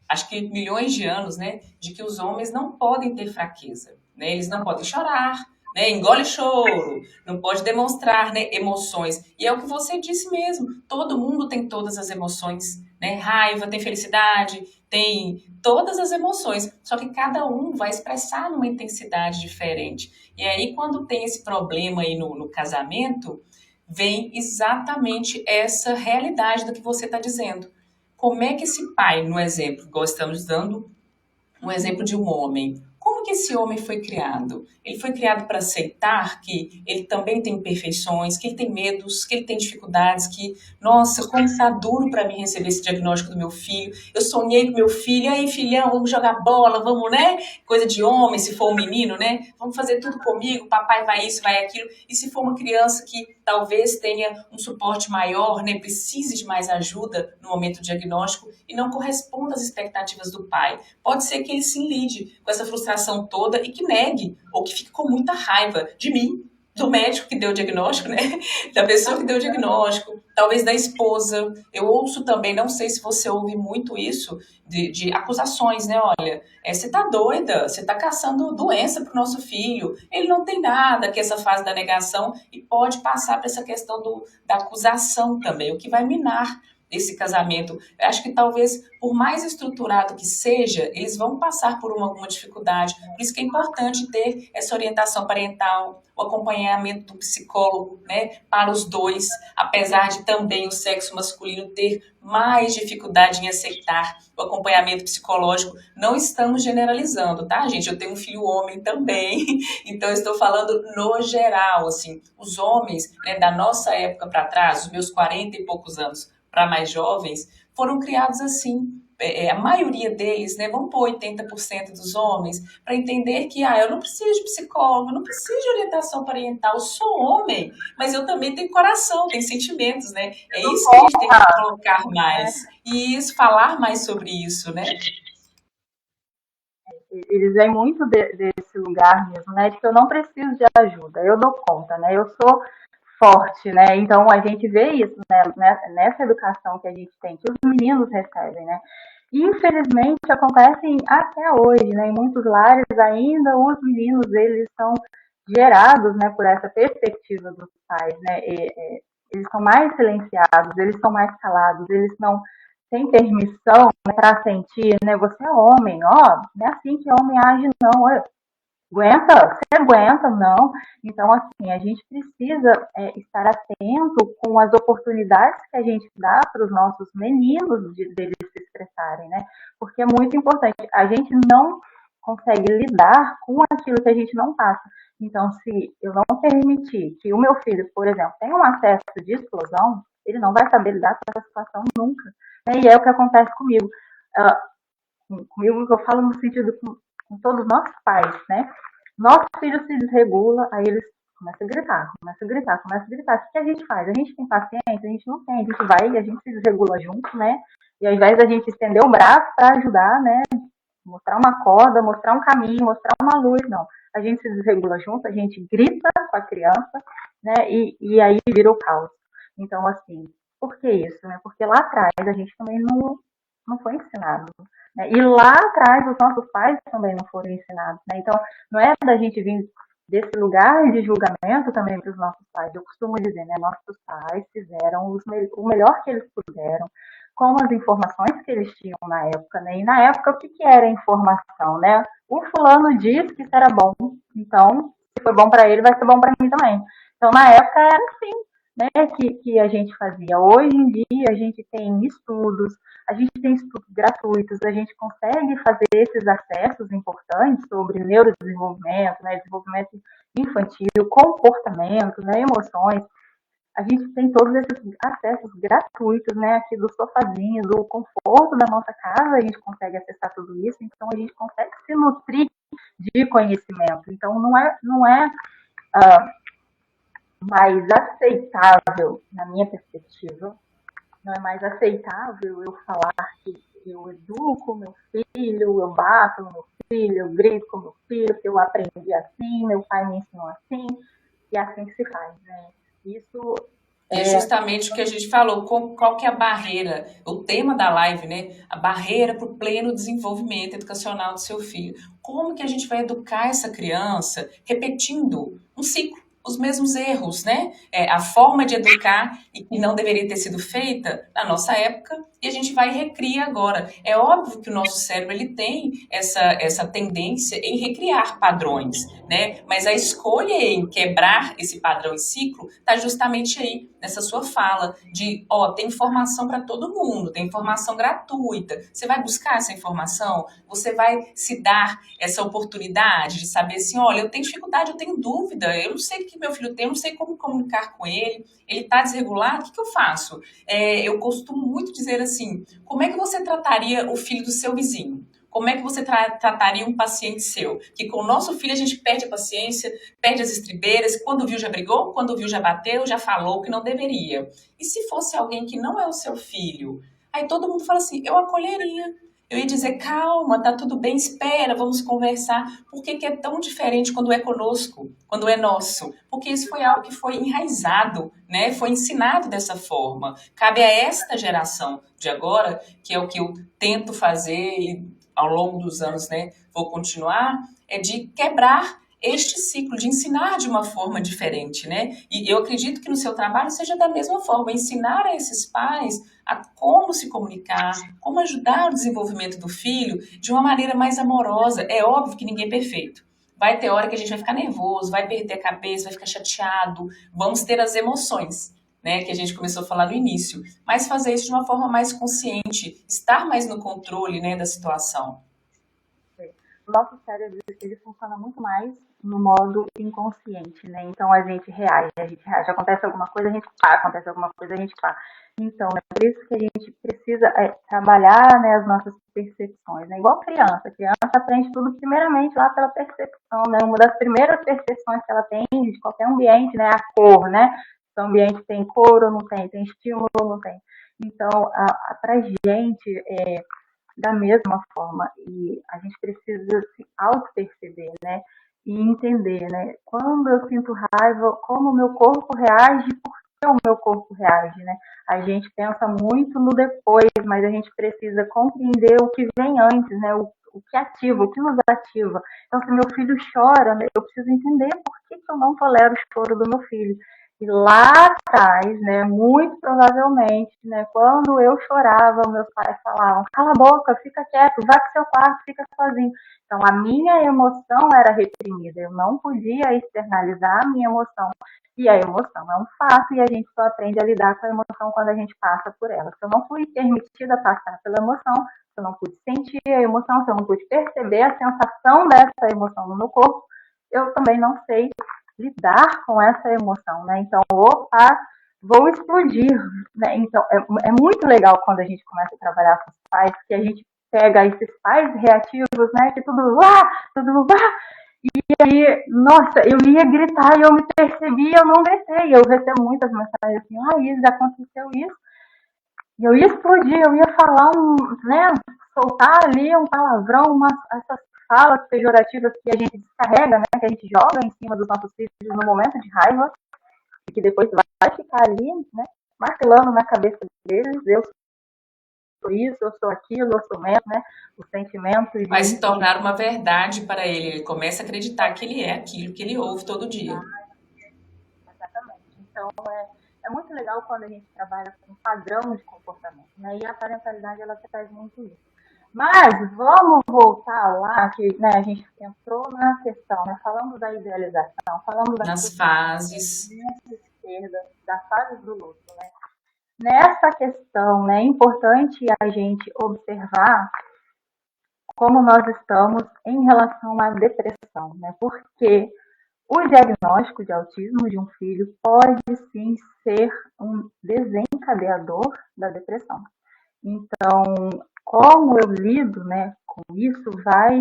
acho que milhões de anos, né, de que os homens não podem ter fraqueza, né, eles não podem chorar, né, engole choro, não pode demonstrar, né, emoções, e é o que você disse mesmo, todo mundo tem todas as emoções, né, raiva, tem felicidade, tem todas as emoções, só que cada um vai expressar numa intensidade diferente. E aí, quando tem esse problema aí no casamento, vem exatamente essa realidade do que você está dizendo. Como é que esse pai, no exemplo, igual estamos dando um exemplo de um homem, como que esse homem foi criado? Ele foi criado para aceitar que ele também tem imperfeições, que ele tem medos, que ele tem dificuldades, que, nossa, como está duro para mim receber esse diagnóstico do meu filho. Eu sonhei com meu filho, e aí, filhão, vamos jogar bola, vamos, né? Coisa de homem, se for um menino, né? Vamos fazer tudo comigo, papai vai isso, vai aquilo. E se for uma criança que talvez tenha um suporte maior, né? Precise de mais ajuda no momento do diagnóstico e não corresponda às expectativas do pai. Pode ser que ele se lide com essa frustração toda e que negue, ou que fique com muita raiva de mim, do médico que deu o diagnóstico, né? Da pessoa que deu o diagnóstico, talvez da esposa. Eu ouço também, não sei se você ouve muito isso, de acusações, né? Olha, você tá doida, você tá caçando doença pro nosso filho, ele não tem nada, que essa fase da negação, e pode passar para essa questão da acusação também, o que vai minar esse casamento. Eu acho que talvez, por mais estruturado que seja, eles vão passar por alguma dificuldade. Por isso que é importante ter essa orientação parental, o acompanhamento do psicólogo, né, para os dois, apesar de também o sexo masculino ter mais dificuldade em aceitar o acompanhamento psicológico. Não estamos generalizando, tá, gente? Eu tenho um filho homem também, então eu estou falando no geral, assim, os homens, né, da nossa época para trás, os meus 40 e poucos anos, para mais jovens, foram criados assim. A maioria deles, né, vamos pôr 80% dos homens, para entender que eu não preciso de psicólogo, não preciso de orientação parental, eu sou homem, mas eu também tenho coração, tenho sentimentos, né? É isso que a gente tem que colocar mais. E isso, falar mais sobre isso, né? Eles vêm muito desse lugar mesmo, né? De que eu não preciso de ajuda, eu dou conta, né? Eu sou forte, né? Então a gente vê isso, né? Nessa educação que a gente tem, que os meninos recebem, né? E, infelizmente acontecem até hoje, né? Em muitos lares ainda os meninos eles são gerados, né? Por essa perspectiva dos pais, né? Eles são mais silenciados, eles são mais calados, eles não têm permissão, né, para sentir, né? Você é homem, ó, não é assim que homem age, não. Aguenta? Você aguenta? Não. Então, assim, a gente precisa estar atento com as oportunidades que a gente dá para os nossos meninos deles se expressarem, né? Porque é muito importante. A gente não consegue lidar com aquilo que a gente não passa. Então, se eu não permitir que o meu filho, por exemplo, tenha um acesso de explosão, ele não vai saber lidar com essa situação nunca. Né? E é o que acontece comigo. Comigo que eu falo no sentido com todos nós pais, né? Nosso filho se desregula, aí eles começam a gritar, começam a gritar, começam a gritar. O que a gente faz? A gente tem paciência? A gente não tem. A gente vai e a gente se desregula junto, né? E ao invés da gente estender o braço para ajudar, né? Mostrar uma corda, mostrar um caminho, mostrar uma luz, não. A gente se desregula junto, a gente grita com a criança, né? E aí vira o caos. Então, assim, por que isso, né? Porque lá atrás a gente também não foi ensinado. Né? E lá atrás os nossos pais também não foram ensinados. Né? Então, não é da gente vir desse lugar de julgamento também para os nossos pais. Eu costumo dizer, né? Nossos pais fizeram o melhor que eles puderam, com as informações que eles tinham na época. Né? E na época, o que era informação? Né? O fulano disse que isso era bom, então, se foi bom para ele, vai ser bom para mim também. Então, na época, era assim. Né, que a gente fazia. Hoje em dia a gente tem estudos gratuitos, a gente consegue fazer esses acessos importantes sobre neurodesenvolvimento, né, desenvolvimento infantil, comportamento, né, emoções. A gente tem todos esses acessos gratuitos, né, aqui do sofazinho, do conforto da nossa casa, a gente consegue acessar tudo isso, então a gente consegue se nutrir de conhecimento. Então não é mais aceitável, na minha perspectiva, não é mais aceitável eu falar que eu educo meu filho, eu bato no meu filho, eu grito com meu filho, que eu aprendi assim, meu pai me ensinou assim, e é assim que se faz, né? Isso é justamente o que a gente falou, qual que é a barreira, o tema da live, né? A barreira para o pleno desenvolvimento educacional do seu filho. Como que a gente vai educar essa criança repetindo um ciclo? Os mesmos erros, né? A forma de educar e que não deveria ter sido feita na nossa época e a gente vai recriar agora. É óbvio que o nosso cérebro ele tem essa tendência em recriar padrões, né? Mas a escolha em quebrar esse padrão e ciclo está justamente aí, nessa sua fala de, tem informação para todo mundo, tem informação gratuita. Você vai buscar essa informação? Você vai se dar essa oportunidade de saber assim, olha, eu tenho dificuldade, eu tenho dúvida, eu não sei o que meu filho tem, eu não sei como comunicar com ele está desregulado, o que eu faço? Eu costumo muito dizer assim, como é que você trataria o filho do seu vizinho? Como é que você trataria um paciente seu? Que com o nosso filho a gente perde a paciência, perde as estribeiras, quando viu já brigou, quando viu já bateu, já falou que não deveria. E se fosse alguém que não é o seu filho? Aí todo mundo fala assim, eu acolheria. Eu ia dizer, calma, tá tudo bem, espera, vamos conversar. Por que é tão diferente quando é conosco, quando é nosso? Porque isso foi algo que foi enraizado, né? Foi ensinado dessa forma. Cabe a esta geração de agora, que é o que eu tento fazer e ao longo dos anos, né, vou continuar, é de quebrar este ciclo, de ensinar de uma forma diferente, né? E eu acredito que no seu trabalho seja da mesma forma, ensinar a esses pais a como se comunicar, como ajudar o desenvolvimento do filho de uma maneira mais amorosa. É óbvio que ninguém é perfeito. Vai ter hora que a gente vai ficar nervoso, vai perder a cabeça, vai ficar chateado, vamos ter as emoções, né, que a gente começou a falar no início, mas fazer isso de uma forma mais consciente, estar mais no controle, né, da situação. o nosso cérebro ele funciona muito mais no modo inconsciente, né? Então a gente reage, acontece alguma coisa, a gente pá, acontece alguma coisa, a gente pá. Então, é por isso que a gente precisa trabalhar, né, as nossas percepções, né? Igual criança. A criança aprende tudo primeiramente lá pela percepção, né? Uma das primeiras percepções que ela tem de qualquer ambiente, né, é a cor, né? Se o ambiente tem cor ou não tem, tem estímulo ou não tem. Então, pra gente, da mesma forma, e a gente precisa se auto-perceber, né? E entender, né? Quando eu sinto raiva, como o meu corpo reage, por que o meu corpo reage, né? A gente pensa muito no depois, mas a gente precisa compreender o que vem antes, né? O que ativa, o que nos ativa. Então, se meu filho chora, né, eu preciso entender por que eu não tolero o choro do meu filho. E lá atrás, né, muito provavelmente, né, quando eu chorava, meus pais falavam, cala a boca, fica quieto, vai pro seu quarto, fica sozinho. Então, a minha emoção era reprimida, eu não podia externalizar a minha emoção. E a emoção é um fato e a gente só aprende a lidar com a emoção quando a gente passa por ela. Se eu não fui permitida passar pela emoção, se eu não pude sentir a emoção, se eu não pude perceber a sensação dessa emoção no meu corpo, eu também não sei lidar com essa emoção, né? Então, opa, vou explodir, né? Então, é muito legal quando a gente começa a trabalhar com os pais, que a gente pega esses pais reativos, né? Que tudo e aí, nossa, eu ia gritar e eu me percebi, eu não gritei. Eu recebo muitas mensagens assim, Isa, aconteceu isso. E eu ia explodir, eu ia falar né? Soltar ali um palavrão, essas falas pejorativas que a gente descarrega, né? Que a gente joga em cima dos nossos filhos no momento de raiva, e que depois vai ficar ali, né? Martelando na cabeça deles, eu sou isso, eu sou aquilo, eu sou menos, né? O sentimento. Vai se tornar uma verdade para ele. Ele começa a acreditar que ele é aquilo que ele ouve todo dia. Exatamente. Então, é muito legal quando a gente trabalha com padrão de comportamento, né? E a parentalidade, ela traz muito isso. Mas vamos voltar lá, que né, a gente entrou na questão, né? Falando da idealização, falando das fases, esquerda, das fases do luto, né? Nessa questão, né, é importante a gente observar como nós estamos em relação à depressão, né? Porque o diagnóstico de autismo de um filho pode sim ser um desencadeador da depressão. Então, como eu lido, né, com isso vai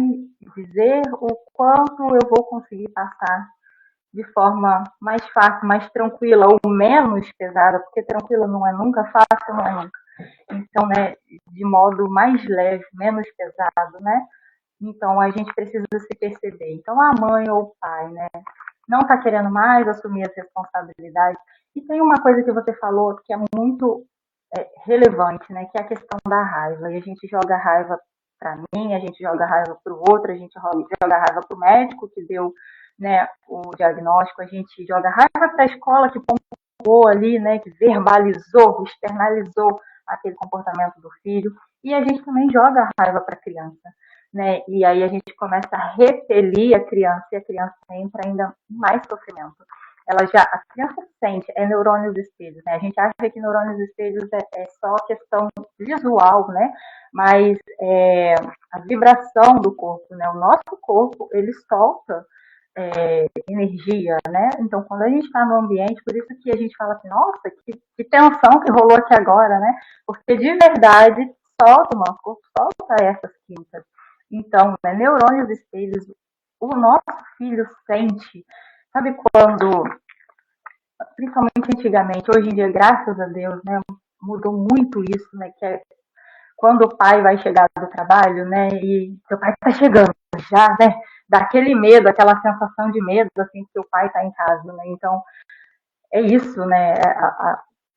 dizer o quanto eu vou conseguir passar de forma mais fácil, mais tranquila ou menos pesada, porque tranquila não é nunca, fácil não é nunca. Então, né, de modo mais leve, menos pesado, né? Então, a gente precisa se perceber. Então, a mãe ou o pai, né, não está querendo mais assumir as responsabilidades. E tem uma coisa que você falou que é muito relevante, né, que é a questão da raiva. E a gente joga raiva para mim, a gente joga raiva para o outro, a gente joga raiva para o médico que deu, né, o diagnóstico, a gente joga raiva para a escola que pontuou ali, né, que verbalizou, externalizou aquele comportamento do filho, e a gente também joga raiva para a criança, né, e aí a gente começa a repelir a criança, e a criança entra ainda mais sofrimento. A criança sente, é neurônios espelhos, né? A gente acha que neurônios espelhos é só questão visual, né? Mas a vibração do corpo, né? O nosso corpo, ele solta energia, né? Então, quando a gente está no ambiente, por isso que a gente fala assim, nossa, que tensão que rolou aqui agora, né? Porque de verdade, solta o nosso corpo, solta essas químicas. Então, né, neurônios espelhos, o nosso filho sente. Sabe quando, principalmente antigamente, hoje em dia, graças a Deus, né, mudou muito isso, né, que é quando o pai vai chegar do trabalho, né, e seu pai está chegando já, né, dá aquele medo, aquela sensação de medo, assim, que o pai está em casa, né, então é isso, né,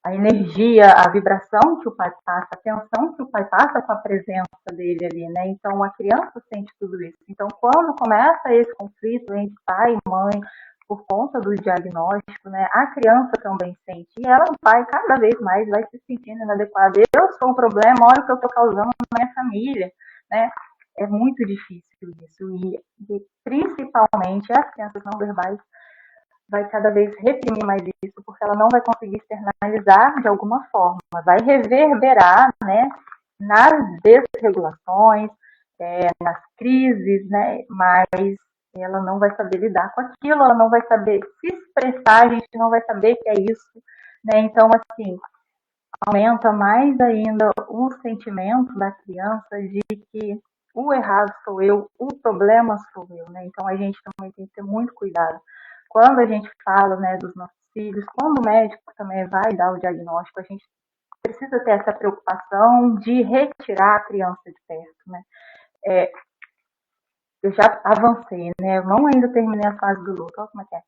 a energia, a vibração que o pai passa, a tensão que o pai passa com a presença dele ali, né, então a criança sente tudo isso. Então, quando começa esse conflito entre pai e mãe, por conta do diagnóstico, né, a criança também sente, e ela vai cada vez mais, vai se sentindo inadequada. Eu sou um problema, olha o que eu estou causando na minha família, né, é muito difícil isso, e principalmente as crianças não verbais vai cada vez reprimir mais isso, porque ela não vai conseguir externalizar de alguma forma, vai reverberar, né, nas desregulações, nas crises, né? Mas ela não vai saber lidar com aquilo, ela não vai saber se expressar, a gente não vai saber que é isso, né? Então, assim, aumenta mais ainda o sentimento da criança de que o errado sou eu, o problema sou eu, né? Então a gente também tem que ter muito cuidado. Quando a gente fala, né, dos nossos filhos, quando o médico também vai dar o diagnóstico, a gente precisa ter essa preocupação de retirar a criança de perto, né? Eu já avancei, né? Eu não ainda terminei a fase do luto. Olha como é que é.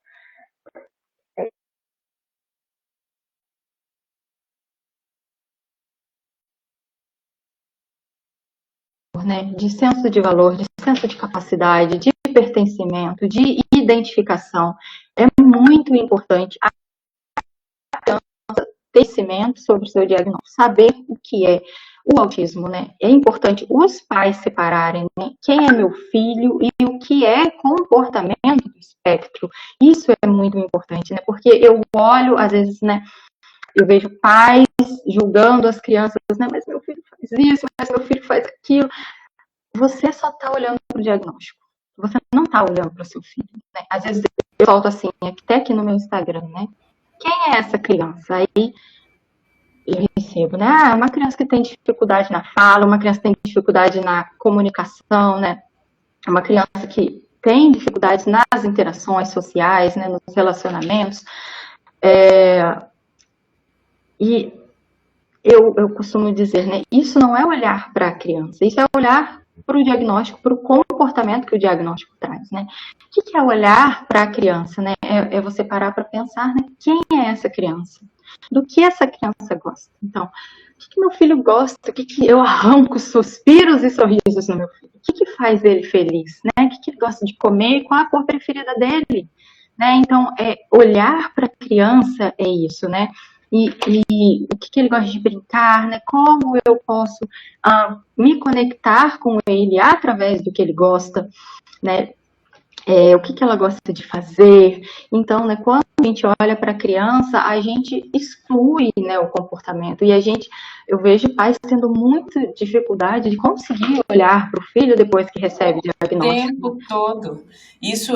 Né, de senso de valor, de senso de capacidade, de pertencimento, de identificação. É muito importante a criança ter conhecimento sobre o seu diagnóstico, saber o que é o autismo, né? É importante os pais separarem, né, quem é meu filho e o que é comportamento do espectro. Isso é muito importante, né? Porque eu olho, às vezes, né, eu vejo pais julgando as crianças, né? Mas meu filho faz isso, mas meu filho faz aquilo. Você só está olhando para o diagnóstico. Você não está olhando para o seu filho. Né? Às vezes eu solto assim, até aqui no meu Instagram, né? Quem é essa criança? Aí eu recebo, né? Ah, uma criança que tem dificuldade na fala, uma criança que tem dificuldade na comunicação, né? Uma criança que tem dificuldades nas interações sociais, né? Nos relacionamentos. E eu costumo dizer, né? Isso não é olhar para a criança, isso é olhar para o diagnóstico, para o comportamento que o diagnóstico traz, né? O que é olhar para a criança, né? É você parar para pensar, né? Quem é essa criança? Do que essa criança gosta? Então, o que meu filho gosta? O que eu arranco suspiros e sorrisos no meu filho? O que faz ele feliz, né? O que ele gosta de comer e qual a cor preferida dele? Né? Então, olhar para a criança é isso, né? E o que ele gosta de brincar, né? Como eu posso me conectar com ele através do que ele gosta, né? O que ela gosta de fazer. Então, né, quando a gente olha para a criança, a gente exclui, né, o comportamento. E eu vejo pais tendo muita dificuldade de conseguir olhar para o filho depois que recebe o diagnóstico. O tempo todo.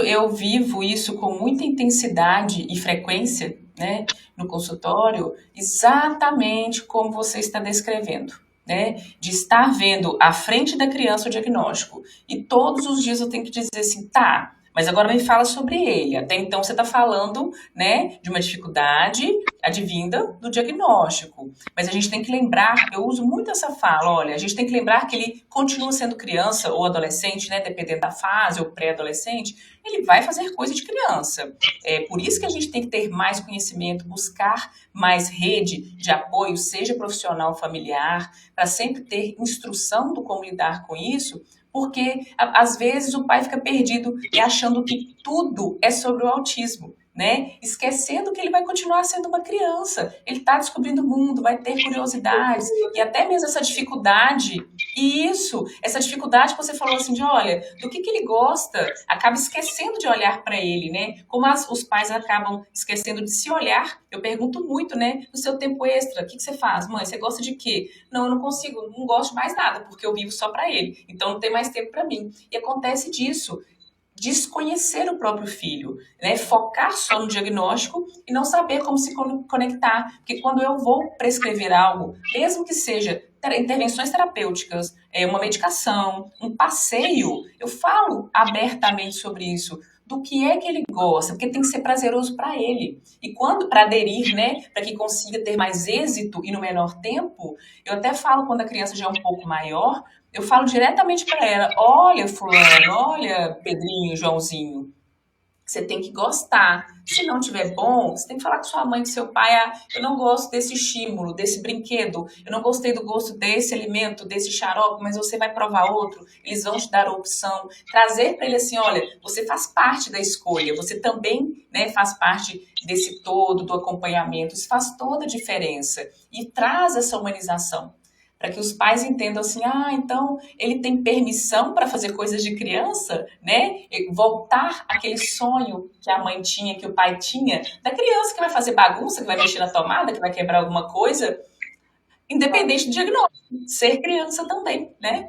Eu vivo isso com muita intensidade e frequência, né, no consultório, exatamente como você está descrevendo. Né, de estar vendo à frente da criança o diagnóstico. E todos os dias eu tenho que dizer assim, tá, mas agora me fala sobre ele. Até então você está falando, né, de uma dificuldade advinda do diagnóstico. Mas a gente tem que lembrar, eu uso muito essa fala, olha, a gente tem que lembrar que ele continua sendo criança ou adolescente, né, dependendo da fase, ou pré-adolescente, ele vai fazer coisa de criança. É por isso que a gente tem que ter mais conhecimento, buscar mais rede de apoio, seja profissional, familiar, para sempre ter instrução do como lidar com isso, porque às vezes o pai fica perdido e achando que tudo é sobre o autismo, né? Esquecendo que ele vai continuar sendo uma criança, ele está descobrindo o mundo, vai ter curiosidades e até mesmo essa dificuldade. E essa dificuldade que você falou assim de, olha, do que ele gosta, acaba esquecendo de olhar para ele, né? Como os pais acabam esquecendo de se olhar. Eu pergunto muito, né? No seu tempo extra, o que você faz? Mãe, você gosta de quê? Não, eu não consigo, não gosto de mais nada, porque eu vivo só para ele. Então não tem mais tempo para mim. E acontece disso. Desconhecer o próprio filho, né? Focar só no diagnóstico e não saber como se conectar. Porque quando eu vou prescrever algo, mesmo que seja intervenções terapêuticas, uma medicação, um passeio, eu falo abertamente sobre isso, do que é que ele gosta, porque tem que ser prazeroso para ele. E quando, para aderir, né, para que consiga ter mais êxito e no menor tempo, eu até falo quando a criança já é um pouco maior, eu falo diretamente para ela, olha fulano, olha Pedrinho, Joãozinho, você tem que gostar. Se não tiver bom, você tem que falar com sua mãe, com seu pai, eu não gosto desse estímulo, desse brinquedo, eu não gostei do gosto desse alimento, desse xarope, mas você vai provar outro, eles vão te dar a opção. Trazer para ele assim, olha, você faz parte da escolha, você também, né, faz parte desse todo, do acompanhamento, isso faz toda a diferença. E traz essa humanização. Para que os pais entendam assim, então ele tem permissão para fazer coisas de criança, né? E voltar aquele sonho que a mãe tinha, que o pai tinha, da criança que vai fazer bagunça, que vai mexer na tomada, que vai quebrar alguma coisa, independente do diagnóstico, ser criança também, né?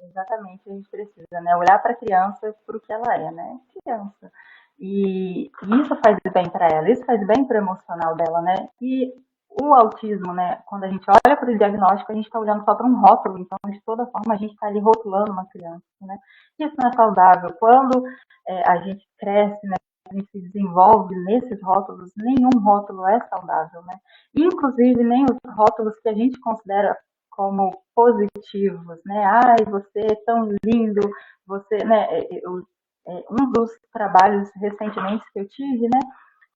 Exatamente, a gente precisa, né? Olhar para a criança por o que ela é, né? Criança. E isso faz bem para ela, isso faz bem para o emocional dela, né? E o autismo, né? Quando a gente olha para o diagnóstico, a gente está olhando só para um rótulo, então de toda forma a gente está ali rotulando uma criança, né? Isso não é saudável. Quando a gente cresce, né? A gente se desenvolve nesses rótulos, nenhum rótulo é saudável, né? Inclusive, nem os rótulos que a gente considera como positivos, né? Ai, você é tão lindo, você, né? Um dos trabalhos recentemente que eu tive, né?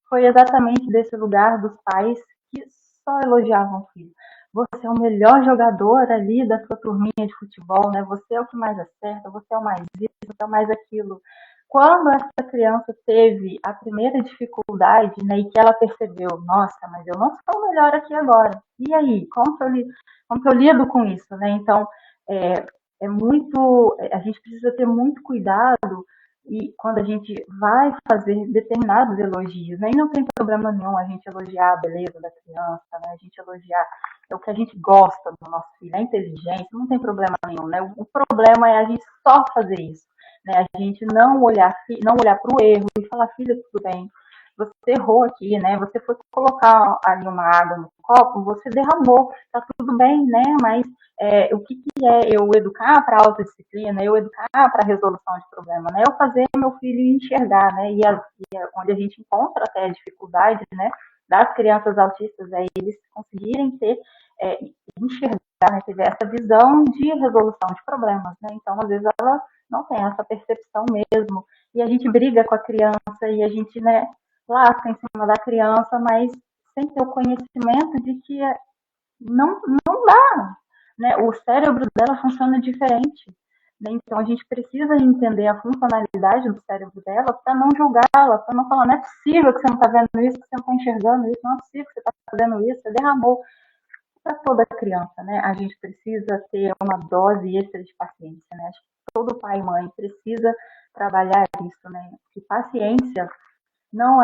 Foi exatamente desse lugar dos pais que só elogiavam o filho. Você é o melhor jogador ali da sua turminha de futebol, né? Você é o que mais acerta, você é o mais isso, você é o mais aquilo. Quando essa criança teve a primeira dificuldade, né, e que ela percebeu, nossa, mas eu não sou o melhor aqui agora. E aí, como que eu lido com isso, né? Então, a gente precisa ter muito cuidado e quando a gente vai fazer determinados elogios, né? E não tem problema nenhum a gente elogiar a beleza da criança, né? A gente elogiar o que a gente gosta do nosso filho, a inteligência, não tem problema nenhum, né? O problema é a gente só fazer isso, né? A gente não olhar para o erro e falar, filha, tudo bem, você errou aqui, né? Você foi colocar ali uma água no copo, você derramou, tá tudo bem, né? Mas o que é eu educar para a autodisciplina, eu educar para a resolução de problema, né? Eu fazer meu filho enxergar, né? Onde a gente encontra até a dificuldade, né? Das crianças autistas, eles conseguirem enxergar, né? Ter essa visão de resolução de problemas, né? Então, às vezes, ela não tem essa percepção mesmo, e a gente briga com a criança, e a gente, né, lasca em cima da criança, mas sem ter o conhecimento de que não dá, né? O cérebro dela funciona diferente, né? Então a gente precisa entender a funcionalidade do cérebro dela para não julgá-la, para não falar, não é possível que você não está vendo isso, que você não está enxergando isso, não é possível que você está fazendo isso, você derramou. Para toda criança, né? A gente precisa ter uma dose extra de paciência, né? Acho que todo pai e mãe precisa trabalhar isso, né? Que paciência não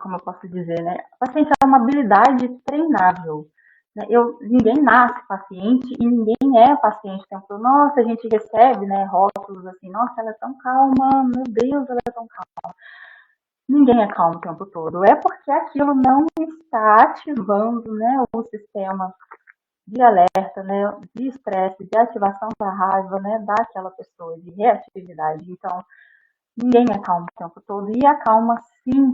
como eu posso dizer, né? Paciência é uma habilidade treinável. Né? Ninguém nasce paciente e ninguém é paciente o tempo todo. Nossa, a gente recebe, né, rótulos assim, nossa, ela é tão calma, meu Deus, ela é tão calma. Ninguém é calmo o tempo todo. É porque aquilo não está ativando, né, o sistema de alerta, né, de estresse, de ativação da raiva, né, daquela pessoa, de reatividade. Então, ninguém é calmo o tempo todo. E a calma, sim,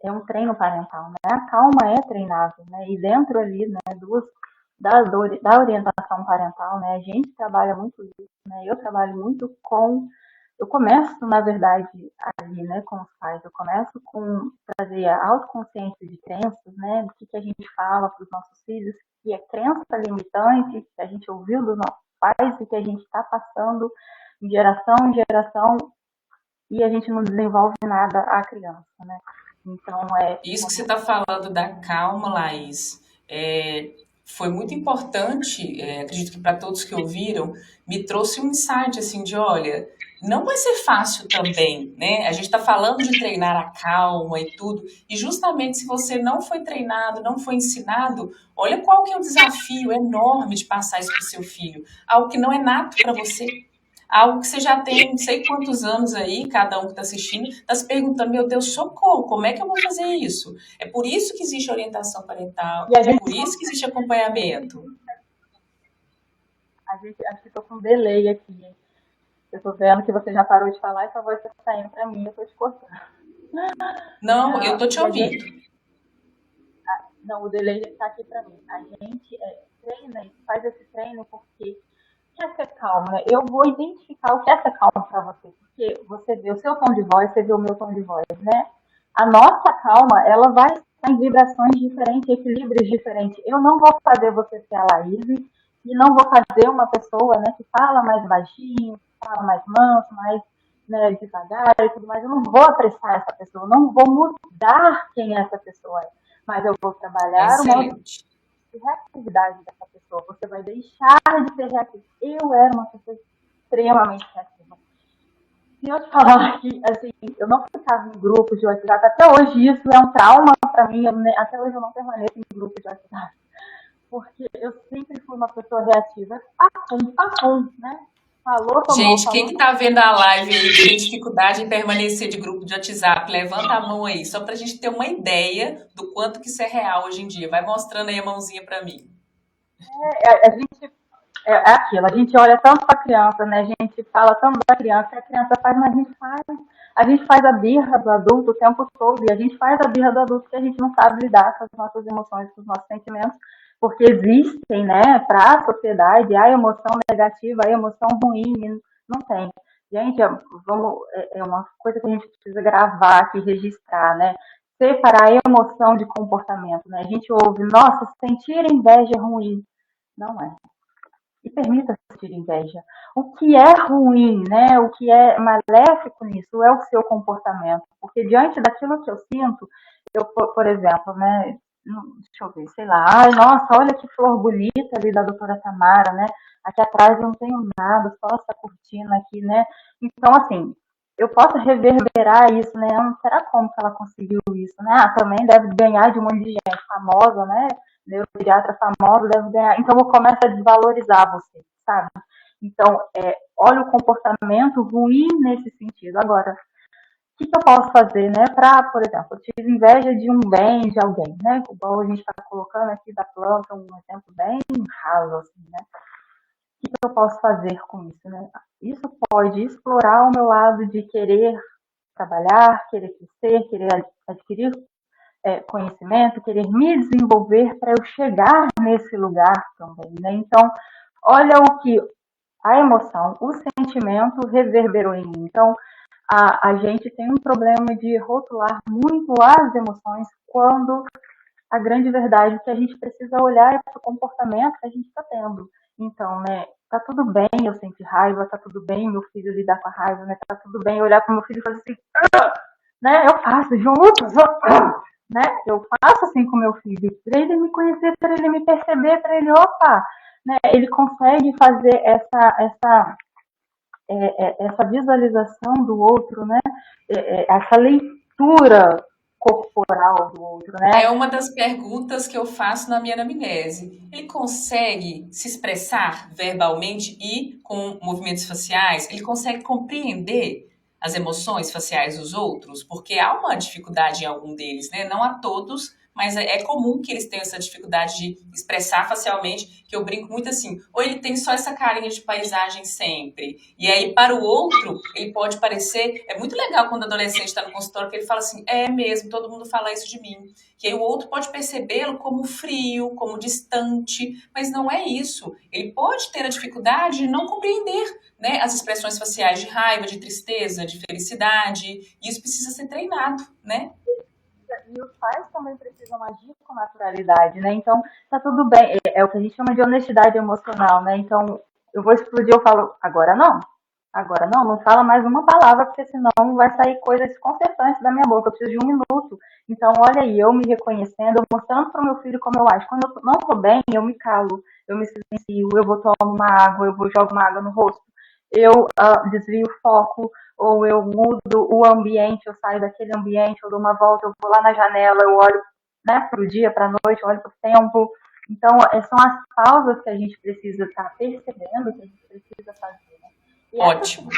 é um treino parental, né? A calma é treinável, né? E dentro ali, né, da orientação parental, né, a gente trabalha muito isso, né? Eu trabalho muito eu começo, na verdade, ali, né, com os pais, eu começo com trazer a autoconsciência de crenças, né, do que a gente fala para os nossos filhos, que é crença limitante, que a gente ouviu dos nossos pais e que a gente está passando de geração em geração e a gente não desenvolve nada a criança, né? Então, Isso que você está falando da calma, Laís, foi muito importante, acredito que para todos que ouviram, me trouxe um insight assim de, olha, não vai ser fácil também, né? A gente está falando de treinar a calma e tudo, e justamente se você não foi treinado, não foi ensinado, olha qual que é o desafio enorme de passar isso para o seu filho, algo que não é nato para você. Algo que você já tem não sei quantos anos aí, cada um que está assistindo, está se perguntando, meu Deus, socorro, como é que eu vou fazer isso? É por isso que existe orientação parental, é por isso que existe acompanhamento. Acho que estou com delay aqui. Eu estou vendo que você já parou de falar e sua voz está saindo para mim, eu estou te cortando. Não, eu estou te ouvindo. Não, o delay está aqui para mim. A gente treina, faz esse treino porque quer ser calmo, né? Eu vou identificar o que é ser calmo para você, porque você vê o seu tom de voz, você vê o meu tom de voz, né? A nossa calma, ela vai estar em vibrações diferentes, equilíbrios diferentes. Eu não vou fazer você ser a Laís e não vou fazer uma pessoa, né, que fala mais baixinho, que fala mais manso, mais, né, devagar e tudo mais. Eu não vou apressar essa pessoa, eu não vou mudar quem essa pessoa é, mas eu vou trabalhar uma reatividade dessa pessoa. Você vai deixar de ser reativa. Eu era uma pessoa extremamente reativa. Se eu te falar que, assim, eu não ficava em grupos de WhatsApp, até hoje isso é um trauma para mim, até hoje eu não permaneço em grupos de WhatsApp. porque eu sempre fui uma pessoa reativa. Papum, né? Falou, tomou, Gente, quem falou, que tá vendo a live aí que tem dificuldade em permanecer de grupo de WhatsApp? Levanta a mão aí, só pra gente ter uma ideia do quanto que isso é real hoje em dia. Vai mostrando aí a mãozinha pra mim. a gente é aquilo, a gente olha tanto para a criança, né? A gente fala tanto da criança, que a criança faz, mas a gente faz a birra do adulto o tempo todo, e a gente faz a birra do adulto que a gente não sabe lidar com as nossas emoções, com os nossos sentimentos, porque existem, né, para a sociedade, a emoção negativa, a emoção ruim, não tem. Gente, é uma coisa que a gente precisa gravar aqui, registrar, né? Separar a emoção de comportamento, né? A gente ouve, nossa, sentir inveja é ruim. Não é. E permita sentir inveja. O que é ruim, né? O que é maléfico nisso é o seu comportamento. Porque diante daquilo que eu sinto, eu, por exemplo, né? Deixa eu ver, sei lá. Ai, nossa, olha que flor bonita ali da doutora Tamara, né? Aqui atrás eu não tenho nada, só essa cortina aqui, né? Então, assim, eu posso reverberar isso, né? Será como que ela conseguiu isso, né? Ah, também deve ganhar de um monte de gente famosa, né? Neuropediatra famosa deve ganhar. Então, eu começo a desvalorizar você, sabe? Então, olha o comportamento ruim nesse sentido. Agora, o que eu posso fazer, né? Para, por exemplo, eu tive inveja de um bem de alguém, né? Igual a gente está colocando aqui da planta, um exemplo bem raso, assim, né? O que eu posso fazer com isso, né? Isso pode explorar o meu lado de querer trabalhar, querer crescer, querer adquirir conhecimento, querer me desenvolver para eu chegar nesse lugar também, né? Então, olha o que a emoção, o sentimento reverberou em mim. Então, a gente tem um problema de rotular muito as emoções quando a grande verdade é que a gente precisa olhar para o comportamento que a gente está tendo. Então, né, tá tudo bem eu sentir raiva, tá tudo bem meu filho lidar com a raiva, né, tá tudo bem eu olhar para meu filho e fazer assim, né, eu faço juntos, né, eu faço assim com meu filho, para ele me conhecer, para ele me perceber, para ele, opa, né, ele consegue fazer essa visualização do outro, né, essa leitura corporal do outro, né. É uma das perguntas que eu faço na minha anamnese. Ele consegue se expressar verbalmente e com movimentos faciais? Ele consegue compreender as emoções faciais dos outros? Porque há uma dificuldade em algum deles, né? Não a todos, mas é comum que eles tenham essa dificuldade de expressar facialmente, que eu brinco muito assim, ou ele tem só essa carinha de paisagem sempre, e aí para o outro, ele pode parecer, é muito legal quando o adolescente está no consultório, que ele fala assim, é mesmo, todo mundo fala isso de mim, que aí o outro pode percebê-lo como frio, como distante, mas não é isso, ele pode ter a dificuldade de não compreender, né, as expressões faciais de raiva, de tristeza, de felicidade, e isso precisa ser treinado, né? E os pais também precisam agir com naturalidade, né? Então, tá tudo bem. É o que a gente chama de honestidade emocional, né? Então, eu vou explodir, eu falo, agora não, não fala mais uma palavra, porque senão vai sair coisas desconcertantes da minha boca. Eu preciso de um minuto. Então, olha aí, eu me reconhecendo, eu mostrando para o meu filho como eu acho. Quando eu não tô bem, eu me calo, eu me silencio, eu vou tomar uma água, eu vou jogar uma água no rosto, eu desvio o foco, ou eu mudo o ambiente, eu saio daquele ambiente, eu dou uma volta, eu vou lá na janela, eu olho, né, para o dia, para a noite, eu olho para o tempo. Então, são as pausas que a gente precisa estar percebendo, que a gente precisa fazer. Né? E Ótimo.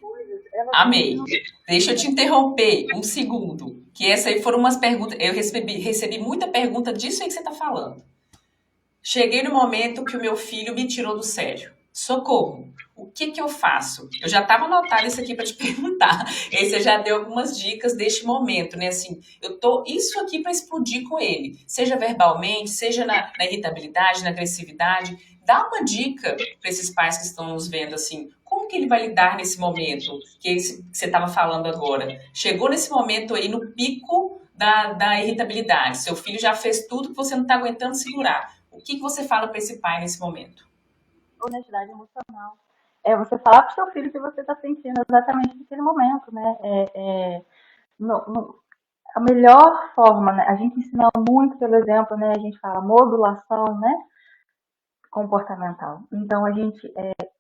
Coisas, Amei. Deixa eu te interromper um segundo, que essa aí foram umas perguntas, eu recebi muita pergunta disso aí que você está falando. Cheguei no momento que o meu filho me tirou do sério. Socorro! O que eu faço? Eu já estava anotando isso aqui para te perguntar. Aí você já deu algumas dicas deste momento, né? Assim, eu tô isso aqui para explodir com ele, seja verbalmente, seja na irritabilidade, na agressividade. Dá uma dica para esses pais que estão nos vendo, assim, como que ele vai lidar nesse momento que você estava falando agora? Chegou nesse momento aí no pico da irritabilidade. Seu filho já fez tudo que você não está aguentando segurar. O que você fala para esse pai nesse momento? Honestidade emocional. É você falar para o seu filho o que você está sentindo exatamente naquele momento, né? A melhor forma, né? A gente ensina muito pelo exemplo, né? A gente fala modulação, né? Comportamental. Então, a gente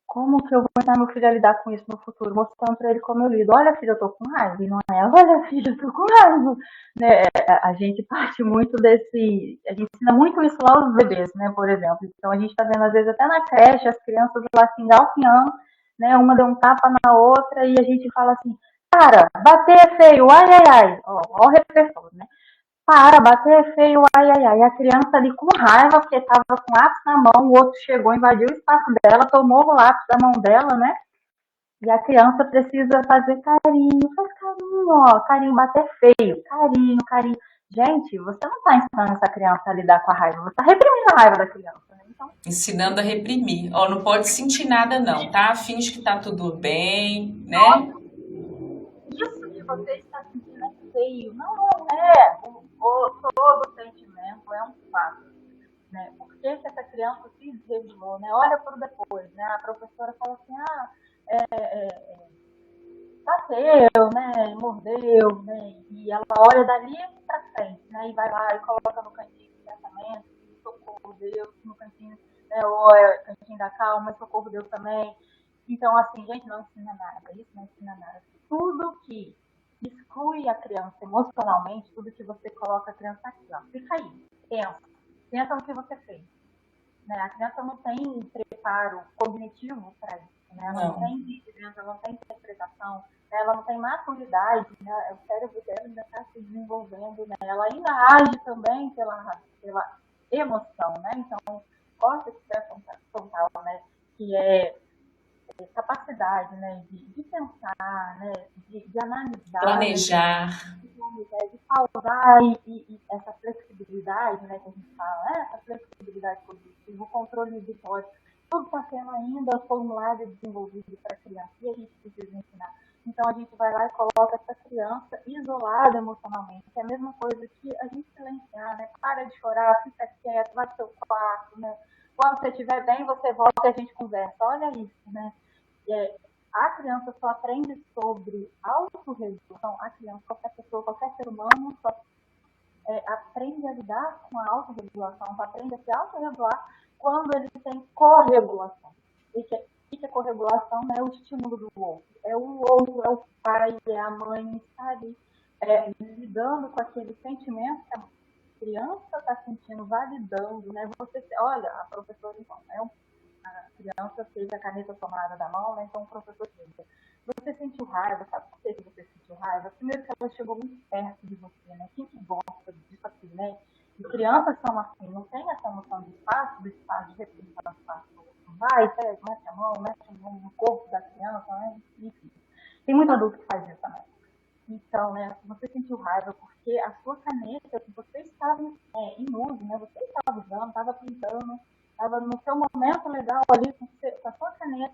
Como que eu vou ensinar meu filho a lidar com isso no futuro? Mostrando para ele como eu lido. Olha, filho, eu tô com raiva. E não é, olha, filho, eu tô com raiva. Né? A gente parte muito desse... A gente ensina muito isso lá aos bebês, né, por exemplo. Então, a gente tá vendo, às vezes, até na creche, as crianças lá se engalfinhando, né? Uma deu um tapa na outra e a gente fala assim, para, bater é feio, ai, ai, ai. Ó o repertório, né? Para, bater é feio, ai, ai, ai. A criança ali com raiva, porque estava com lápis na mão, o outro chegou, invadiu o espaço dela, tomou o lápis da mão dela, né? E a criança precisa fazer carinho, faz carinho, ó, carinho, bater feio, carinho, carinho. Gente, você não está ensinando essa criança a lidar com a raiva, você está reprimindo a raiva da criança, né? Então, Ensinando a reprimir. Ó, não pode sentir nada não, tá? Finge que tá tudo bem, né? isso que você está sentindo é feio, não é. Todo sentimento é um fato. Né? Por que essa criança se desregulou, né? Olha para o depois, né? A professora fala assim, bateu, né? Mordeu, né? E ela olha dali para frente, né? E vai lá e coloca no cantinho de pensamento, socorro Deus, no cantinho, né? Ou cantinho da calma, socorro Deus também. Então, assim, gente, não ensina nada, isso não ensina nada. Tudo que exclui a criança emocionalmente, tudo que você coloca a criança aqui, ó, fica aí, pensa no que você fez. Né? A criança não tem preparo cognitivo para isso, né? Ela não tem entendimento, ela não tem interpretação, né? Ela não tem maturidade, né? O cérebro dela ainda está se desenvolvendo, né? Ela ainda age também pela emoção, né? Então, córtex pré-frontal, né? Que é capacidade, né? De pensar, né? De analisar, Planejar. De pausar e essa flexibilidade, né, que a gente fala, né, essa flexibilidade cognitiva, o controle de hipótese, tudo está sendo ainda formulado e desenvolvido para a criança e a gente precisa ensinar. Então a gente vai lá e coloca essa criança isolada emocionalmente, que é a mesma coisa que a gente silenciar, né, para de chorar, fica quieto, vai pro seu quarto, né, quando você estiver bem você volta e a gente conversa, olha isso, né. A criança só aprende sobre autorregulação, a criança, qualquer pessoa, qualquer ser humano, só aprende a lidar com a autorregulação, só aprende a se autorregular quando ele tem corregulação. E que a corregulação não é o estímulo do outro, é o pai, é a mãe, sabe? Lidando com aquele sentimento que a criança está sentindo, validando, né? Olha, a professora, então, a criança teve a caneta tomada da mão, né? Então o professor disse, você sentiu raiva, sabe por que você sentiu raiva? Primeiro que ela chegou muito perto de você, né? Quem que gosta disso aqui, né? E crianças são assim, não tem essa noção de espaço, do espaço, de representar o espaço. Vai, pega, mete a mão no corpo da criança, né? Enfim. Tem muito adulto que faz isso também. Então, né, você sentiu raiva porque a sua caneta que você estava em uso, né? Você estava usando, estava pintando, estava no seu momento legal ali com a sua caneta,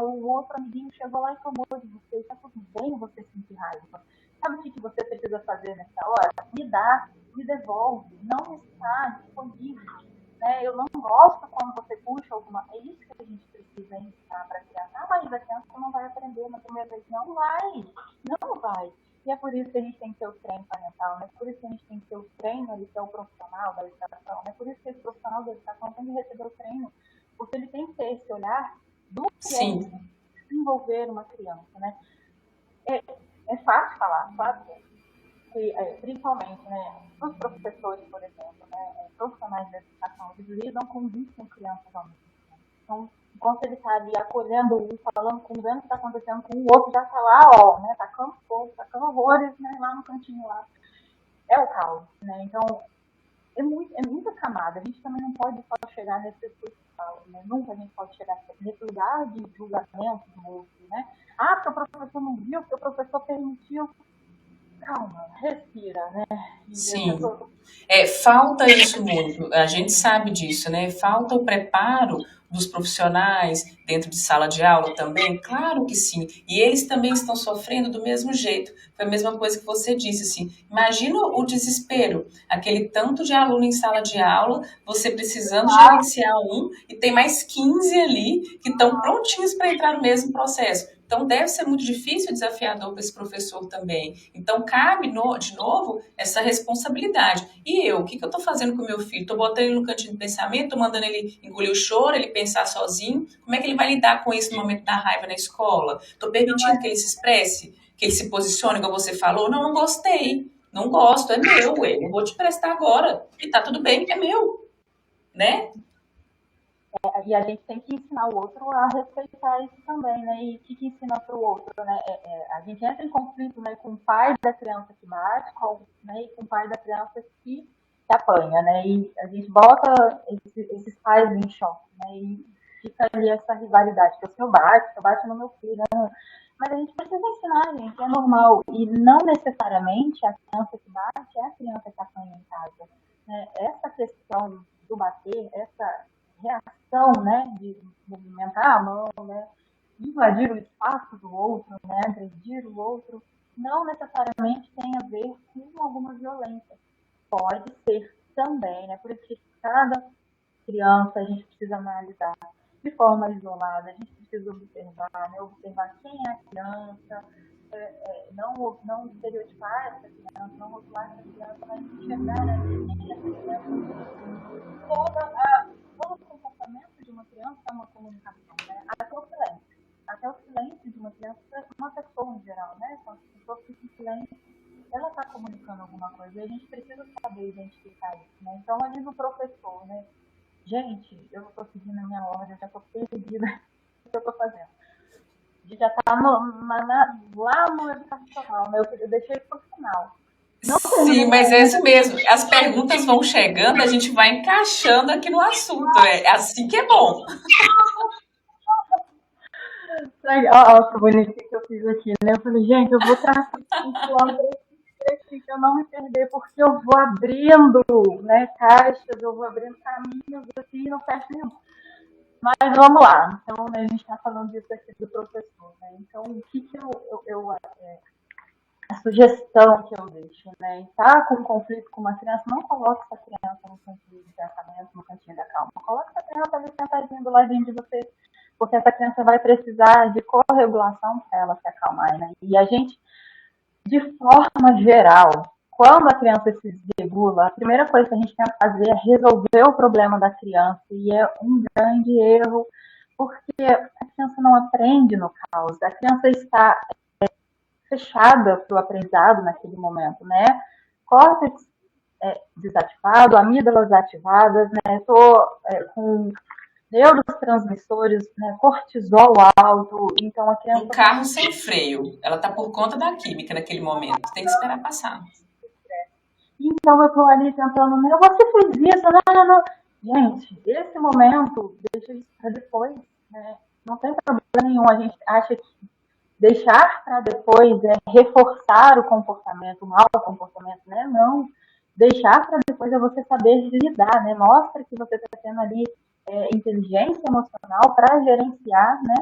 o outro amiguinho chegou lá e tomou de você. Está tudo bem você sentir raiva. Sabe o que você precisa fazer nessa hora? Me devolve, não está disponível. Né? Eu não gosto quando você puxa alguma... É isso que a gente precisa ensinar para a criança. Mas a criança não vai aprender na primeira vez. Não vai. E é por isso que a gente tem que ter o treino parental, né? Por isso que a gente tem que ter o treino ali, que é o profissional da educação, né? Por isso que esse profissional da educação tem que receber o treino, porque ele tem que ter esse olhar do que é desenvolver uma criança, né? É fácil falar, sabe? Que, principalmente, né, os professores, por exemplo, né, profissionais da educação, eles lidam com 21 crianças ao mesmo tempo. Então, enquanto ele está ali acolhendo um, falando com o que está acontecendo com o outro, já está lá, ó, né, tacando fogo, tacando horrores, né, lá no cantinho lá. É o caos, né? Então, é muita camada. A gente também não pode só chegar nesse caos, né? Nunca a gente pode chegar nesse lugar de julgamento do outro, né? Porque o professor não viu, porque o professor permitiu. Calma, respira, né? Sim. Falta isso muito, a gente sabe disso, né? Falta o preparo dos profissionais dentro de sala de aula também? Claro que sim. E eles também estão sofrendo do mesmo jeito. Foi a mesma coisa que você disse, assim. Imagina o desespero, aquele tanto de aluno em sala de aula, você precisando gerenciar um, e tem mais 15 ali que estão prontinhos para entrar no mesmo processo. Então, deve ser muito difícil e desafiador para esse professor também. Então, cabe, de novo, essa responsabilidade. E eu, o que eu estou fazendo com o meu filho? Estou botando ele no cantinho do pensamento, estou mandando ele engolir o choro, ele pensar sozinho. Como é que ele vai lidar com isso no momento da raiva na escola? Estou permitindo que ele se expresse, que ele se posicione, como você falou? Não, não gostei. Não gosto, é meu, ué. Não vou te prestar agora. E tá tudo bem, é meu. Né? E a gente tem que ensinar o outro a respeitar isso também, né? E o que ensina para o outro, né? A gente entra em conflito, né, com o pai da criança que bate, né, e com o pai da criança que apanha, né? E a gente bota esses pais em choque, né? E fica ali essa rivalidade, que o seu bate no meu filho, né? Mas a gente precisa ensinar, gente, é normal. E não necessariamente a criança que bate é a criança que apanha em casa, né? Essa questão do bater, essa reação, né, de movimentar a mão, né, invadir o espaço do outro, né, agredir o outro, não necessariamente tem a ver com alguma violência. Pode ser também, né, por isso que cada criança a gente precisa analisar de forma isolada, a gente precisa observar, né, observar quem é a criança, não estereotipar essa criança, não rotular essa criança, mas enxergar quem é essa criança. Todo o comportamento de uma criança é uma comunicação, né? Até o silêncio de uma criança, uma pessoa em geral, né? Então, se a pessoa fica em silêncio, ela está comunicando alguma coisa e a gente precisa saber identificar isso, né? Então, ali no professor, né? Gente, eu não estou seguindo a minha ordem, eu já estou perdida no que eu estou fazendo. A gente já está lá no educacional, né? Eu deixei isso para o final. Sim, mas é isso mesmo. As perguntas vão chegando, a gente vai encaixando aqui no assunto. É assim que é bom. Olha que bonitinho que eu fiz aqui, né? Eu falei, gente, eu vou traçar um plano para eu não me perder, porque eu vou abrindo, né, caixas, eu vou abrindo caminhos assim e não fecho nenhum. Mas vamos lá. Então, né, a gente está falando disso aqui do professor, né? Então, o que a sugestão que eu deixo, né? Tá com conflito com uma criança, não coloque essa criança no cantinho de pensamento, no cantinho da calma. Coloque essa criança ali sentadinha do ladinho de você, porque essa criança vai precisar de corregulação para ela se acalmar, né? E a gente, de forma geral, quando a criança se desregula, a primeira coisa que a gente tem que fazer é resolver o problema da criança, e é um grande erro, porque a criança não aprende no caos, a criança está fechada para o aprendizado naquele momento, né? Córtex desativado, amígdalas ativadas, né? Estou com neurotransmissores, né? Cortisol alto, então a criança... Um carro sem freio, ela está por conta da química naquele momento, tem que esperar passar. Então eu estou ali tentando, você fez isso, não. Gente, esse momento, deixa isso para depois, né? Não tem problema nenhum, a gente acha que deixar para depois é reforçar o comportamento, o mau comportamento, né? Não. Deixar para depois é você saber lidar, né? Mostra que você está tendo ali inteligência emocional para gerenciar, né,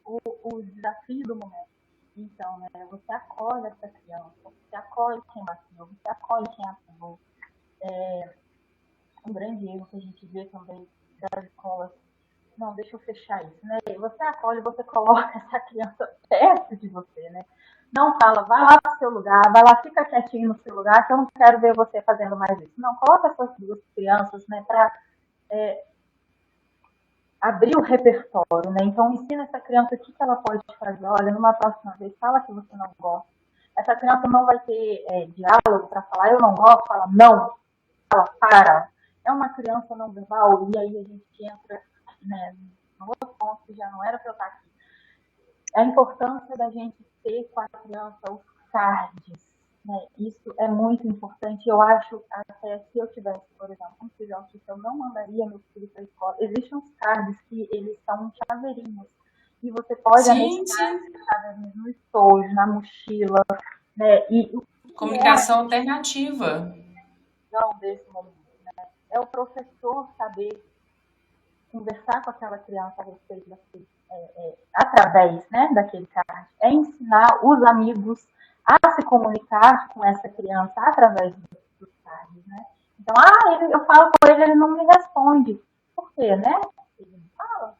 o desafio do momento. Então, né, você acolhe essa criança, você acolhe quem bateu, você acolhe quem apagou. Um grande erro que a gente vê também das escolas. Não, deixa eu fechar isso, né? Você acolhe, você coloca essa criança perto de você, né? Não fala, vai lá pro seu lugar, vai lá, fica quietinho no seu lugar, que eu não quero ver você fazendo mais isso. Não, coloca essas duas crianças, né, para abrir o repertório, né? Então, ensina essa criança o que ela pode fazer. Olha, numa próxima vez, fala que você não gosta. Essa criança não vai ter diálogo para falar, eu não gosto, fala não, fala para. É uma criança não verbal, e aí a gente entra, né, no outro ponto que já não era para eu estar aqui. A importância da gente ter com a criança os cards, né? Isso é muito importante. Eu acho, até se eu tivesse, por exemplo, um filho autista, eu não mandaria meu filho para a escola. Existem uns cards que eles são chaveirinhos. E você pode arriscar esses chaveirinhos no estojo, na mochila, né? Comunicação alternativa. Não desse momento, né? É o professor saber conversar com aquela criança a respeito daquele, através, né, daquele card. É ensinar os amigos a se comunicar com essa criança através dos cards, né? Então, eu falo com ele não me responde. Por quê, né? Ele não fala.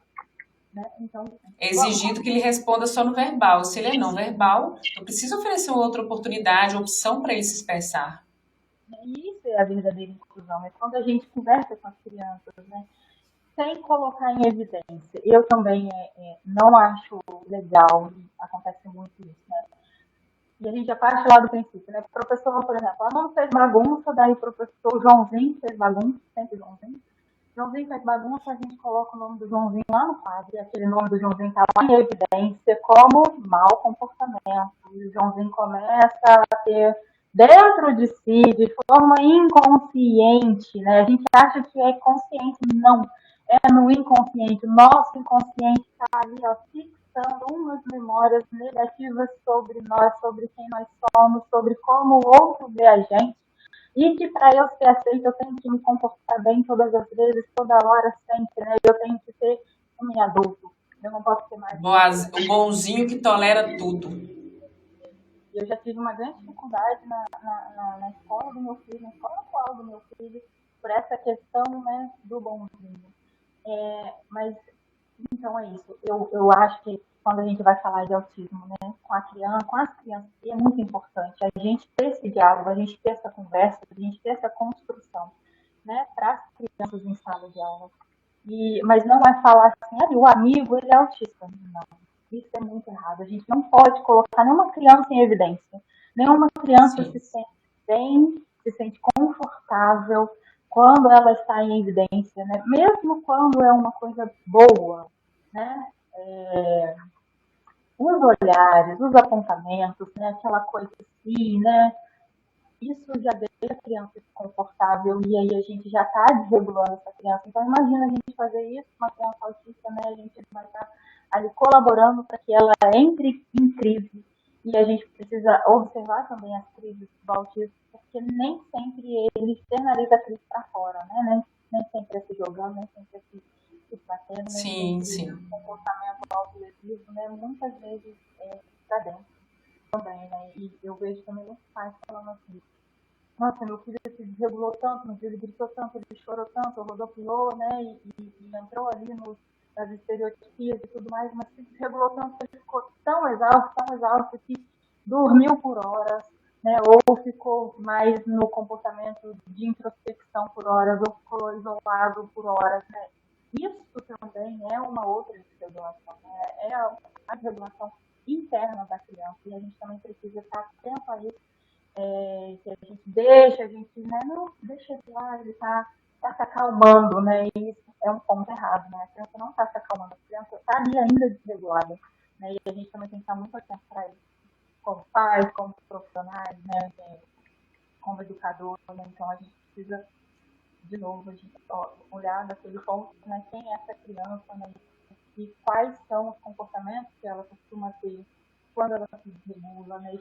Né? Então, é exigido que ele responda só no verbal. Se ele é não verbal, eu preciso oferecer uma outra oportunidade, opção para ele se expressar. E isso é a verdadeira inclusão, é quando a gente conversa com as crianças, né? Sem colocar em evidência. Eu também não acho legal, acontece muito isso, né? E a gente já parte lá do princípio, né? O professor, por exemplo, a aluno fez bagunça, daí o professor Joãozinho fez bagunça, sempre Joãozinho. Joãozinho faz bagunça, a gente coloca o nome do Joãozinho lá no quadro, e aquele nome do Joãozinho está lá em evidência como mau comportamento. E o Joãozinho começa a ter dentro de si, de forma inconsciente, né? A gente acha que é consciente, não. É no inconsciente. O nosso inconsciente está ali, ó, fixando umas memórias negativas sobre nós, sobre quem nós somos, sobre como o outro vê a gente. E que para eu ser aceita, eu tenho que me comportar bem todas as vezes, toda hora, sempre, né? Eu tenho que ser um adulto. Eu não posso ser mais. O bonzinho que tolera tudo. Eu já tive uma grande dificuldade na escola do meu filho, na escola atual do meu filho, por essa questão, né, do bonzinho. Mas, então é isso. Eu acho que quando a gente vai falar de autismo, né, com a criança, com as crianças, é muito importante a gente ter esse diálogo, a gente ter essa conversa, a gente ter essa construção, né, para as crianças em sala de aula. Mas não é falar assim, ah, o amigo, ele é autista. Não, isso é muito errado. A gente não pode colocar nenhuma criança em evidência. Nenhuma criança Sim. se sente bem, se sente confortável quando ela está em evidência, né? Mesmo quando é uma coisa boa, né? Os olhares, os apontamentos, né? Aquela coisa assim, né? Isso já deixa a criança desconfortável e aí a gente já está desregulando essa criança. Então, imagina a gente fazer isso com uma criança autista, né? A gente vai estar ali colaborando para que ela entre em crise. E a gente precisa observar também as crises do autismo, porque nem sempre ele externaliza a crise para fora, né? Nem sempre é se jogando, nem sempre é se batendo, nem Sim, sempre sim. o comportamento autolesivo, né? Muitas vezes para dentro também, né? E eu vejo também muitos pais falando assim, nossa, meu filho se desregulou tanto, meu filho gritou tanto, ele chorou tanto, rodopiou, né, e entrou ali nas estereotipias e tudo mais, mas se desregulou tanto que ele ficou tão exausto que dormiu por horas, né, ou ficou mais no comportamento de introspecção por horas, ou ficou isolado por horas, né. Isso também é uma outra desregulação, né, é a desregulação interna da criança, e a gente também precisa estar atento a isso, que a gente deixa, né? Não, deixa ele lá, ele tá se acalmando, né? E isso é um ponto errado, né? A criança não está se acalmando, a criança está ali ainda desregulada, né? E a gente também tem que estar muito atento para isso, como pais, como profissionais, né? Como educador, né? Então a gente precisa, de novo, a gente olhar daquele ponto, né? Quem é essa criança, né? E quais são os comportamentos que ela costuma ter quando ela se desregula, né? E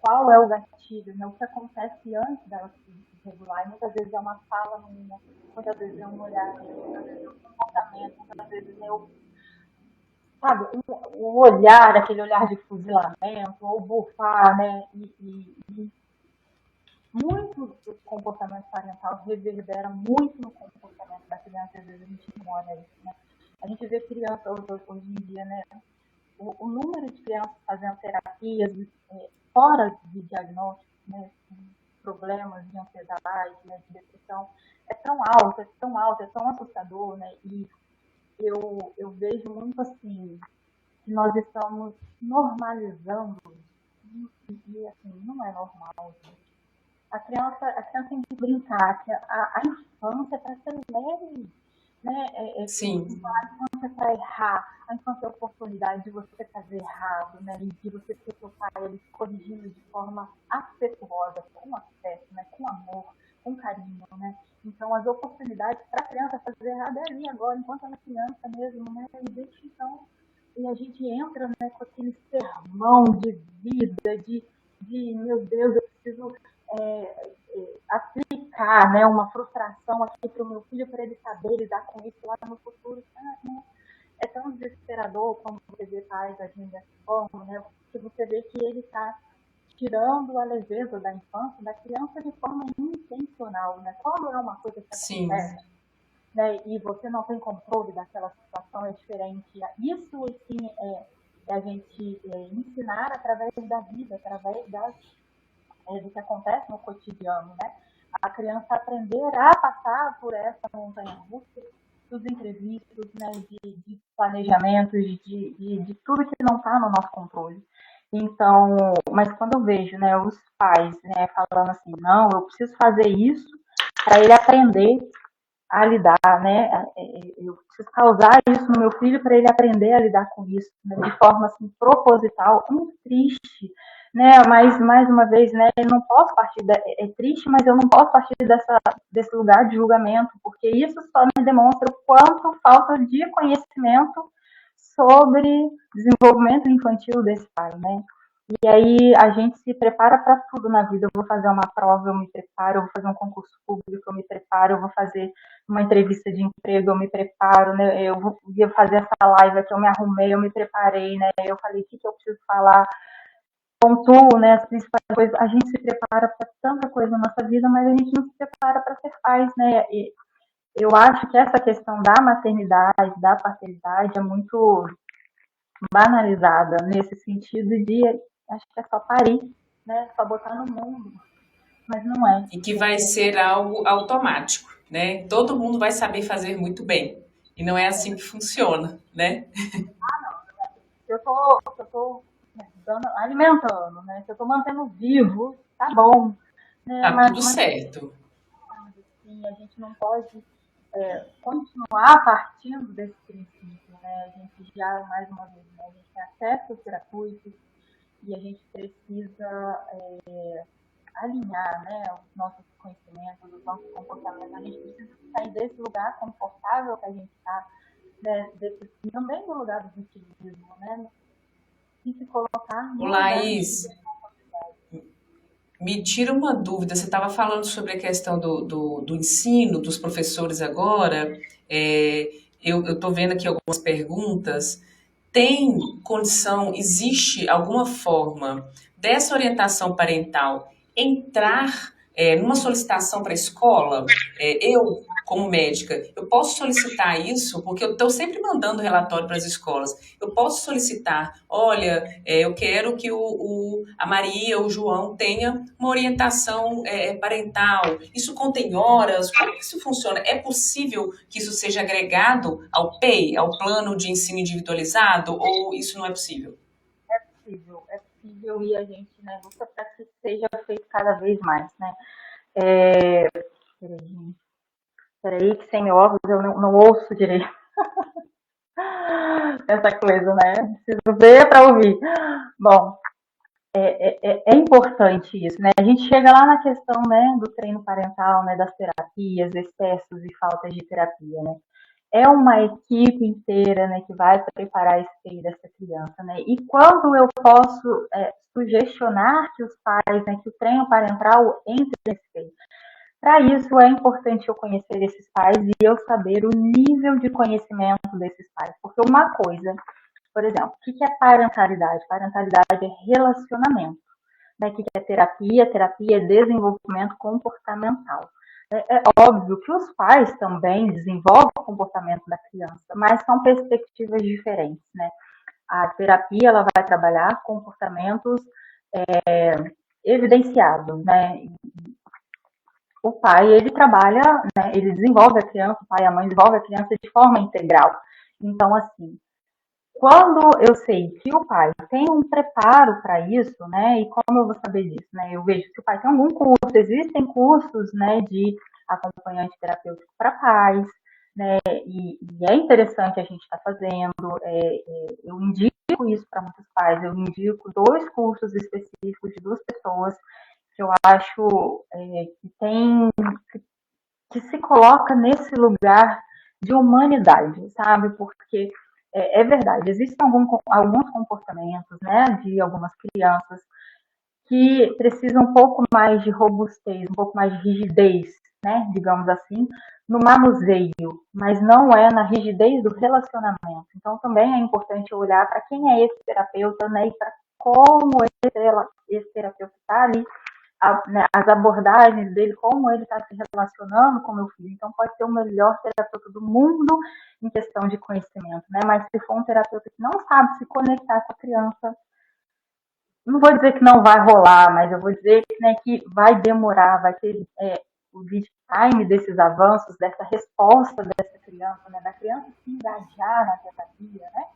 qual é o gatilho, né? O que acontece antes dela se desregular. E muitas vezes é uma fala minha, muitas vezes é um olhar meu, muitas vezes é um comportamento, muitas vezes é sabe, o olhar, aquele olhar de fuzilamento, ou bufar, né? E muito do comportamento parental reverbera muito no comportamento da criança, às vezes a gente não olha isso, né? A gente vê crianças hoje em dia, né? O número de crianças fazendo terapias fora de diagnóstico, né? Problemas de ansiedade, né? De depressão, é tão alto, é tão assustador, né? E eu vejo muito assim, que nós estamos normalizando, e assim, não é normal, gente. A criança tem que brincar, a infância é para ser leve, né? Sim. A infância é para errar, a infância é a oportunidade de você fazer errado, né? E de você ter seu pai ele corrigindo de forma afetuosa, com afeto, né? Com amor, com carinho, né? Então, as oportunidades para a criança fazer errado é ali agora, enquanto ela é criança mesmo, né? E desde então, e a gente entra, né, com aquele sermão de vida, de meu Deus, eu preciso aplicar, né, uma frustração aqui para o meu filho para ele saber lidar com isso lá no futuro. Né? É tão desesperador quando você vê pais agindo dessa forma, né? Que você vê que ele está tirando a leveza da infância da criança de forma intencional, né? Quando é uma coisa que Sim. acontece, né, e você não tem controle daquela situação, é diferente. Isso, assim, é a gente ensinar através da vida, através do que acontece no cotidiano, né? A criança aprender a passar por essa montanha-russa dos imprevistos, né, de planejamentos, de tudo que não está no nosso controle. Então, mas quando eu vejo, né, os pais, né, falando assim, não, eu preciso fazer isso para ele aprender a lidar, né? Eu preciso causar isso no meu filho para ele aprender a lidar com isso, né? De forma assim proposital, muito triste, né? Mas mais uma vez, né? Eu não posso partir é triste, mas eu não posso partir desse lugar de julgamento, porque isso só me demonstra o quanto falta de conhecimento sobre desenvolvimento infantil desse pai, né? E aí a gente se prepara para tudo na vida. Eu vou fazer uma prova, eu me preparo, eu vou fazer um concurso público, eu me preparo, eu vou fazer uma entrevista de emprego, eu me preparo, né? Eu vou fazer essa live aqui, eu me arrumei, eu me preparei, né? Eu falei o que eu preciso falar, pontuo, né? As principais coisas. A gente se prepara para tanta coisa na nossa vida, mas a gente não se prepara para ser pais, né? E eu acho que essa questão da maternidade, da paternidade é muito banalizada nesse sentido de acho que é só parir, né? Só botar no mundo, mas não é. E que vai ser algo automático, né? Todo mundo vai saber fazer muito bem. E não é assim que funciona, né? Se eu tô alimentando, né? Se eu tô mantendo vivo, tá bom. Né? Tá tudo certo. Assim, a gente não pode continuar partindo desse princípio, né? A gente já, mais uma vez, né? A gente tem acesso gratuito e a gente precisa alinhar, né, os nossos conhecimentos, os nossos comportamentos. A gente precisa sair desse lugar confortável que a gente está, né, também do lugar do vitimismo, né, e se colocar no lugar Laís, me tira uma dúvida. Você estava falando sobre a questão do ensino, dos professores agora. Eu estou vendo aqui algumas perguntas. Tem condição, existe alguma forma dessa orientação parental entrar numa solicitação para a escola? Eu, como médica, eu posso solicitar isso, porque eu estou sempre mandando relatório para as escolas. Eu posso solicitar, olha, eu quero que a Maria, o João tenha uma orientação parental. Isso contém horas? Como que isso funciona? É possível que isso seja agregado ao PEI, ao Plano de Ensino Individualizado, ou isso não é possível? É possível e a gente, né, luta para que seja feito cada vez mais, né. Peraí, que sem meu óculos eu não ouço direito. Essa coisa, né? Preciso ver para ouvir. Bom, é importante isso, né? A gente chega lá na questão, né, do treino parental, né, das terapias, excessos e faltas de terapia, né? É uma equipe inteira, né, que vai preparar esse peito dessa criança, né? E quando eu posso sugestionar que os pais, né, que o treino parental entre nesse peito? Para isso é importante eu conhecer esses pais e eu saber o nível de conhecimento desses pais, porque uma coisa, por exemplo, o que é parentalidade? Parentalidade é relacionamento, né? O que é terapia? Terapia é desenvolvimento comportamental. É óbvio que os pais também desenvolvem o comportamento da criança, mas são perspectivas diferentes, né? A terapia ela vai trabalhar comportamentos evidenciados, né? O pai ele trabalha, né? Ele desenvolve a criança, o pai e a mãe desenvolvem a criança de forma integral. Então, assim, quando eu sei que o pai tem um preparo para isso, né? E como eu vou saber disso, né? Eu vejo que o pai tem algum curso, existem cursos, né, de acompanhante terapêutico para pais, né? E é interessante a gente estar fazendo. Eu indico isso para muitos pais. Eu indico 2 cursos específicos de 2 pessoas que eu acho que se coloca nesse lugar de humanidade, sabe? Porque é verdade, existem alguns comportamentos, né, de algumas crianças que precisam um pouco mais de robustez, um pouco mais de rigidez, né, digamos assim, no manuseio, mas não é na rigidez do relacionamento. Então também é importante olhar para quem é esse terapeuta, né, e para como esse terapeuta está ali né, as abordagens dele, como ele está se relacionando com o meu filho. Então, pode ser o melhor terapeuta do mundo em questão de conhecimento, né? Mas se for um terapeuta que não sabe se conectar com a criança, não vou dizer que não vai rolar, mas eu vou dizer, né, que vai demorar, vai ter o lead time desses avanços, dessa resposta dessa criança, né, da criança se engajar na terapia, né?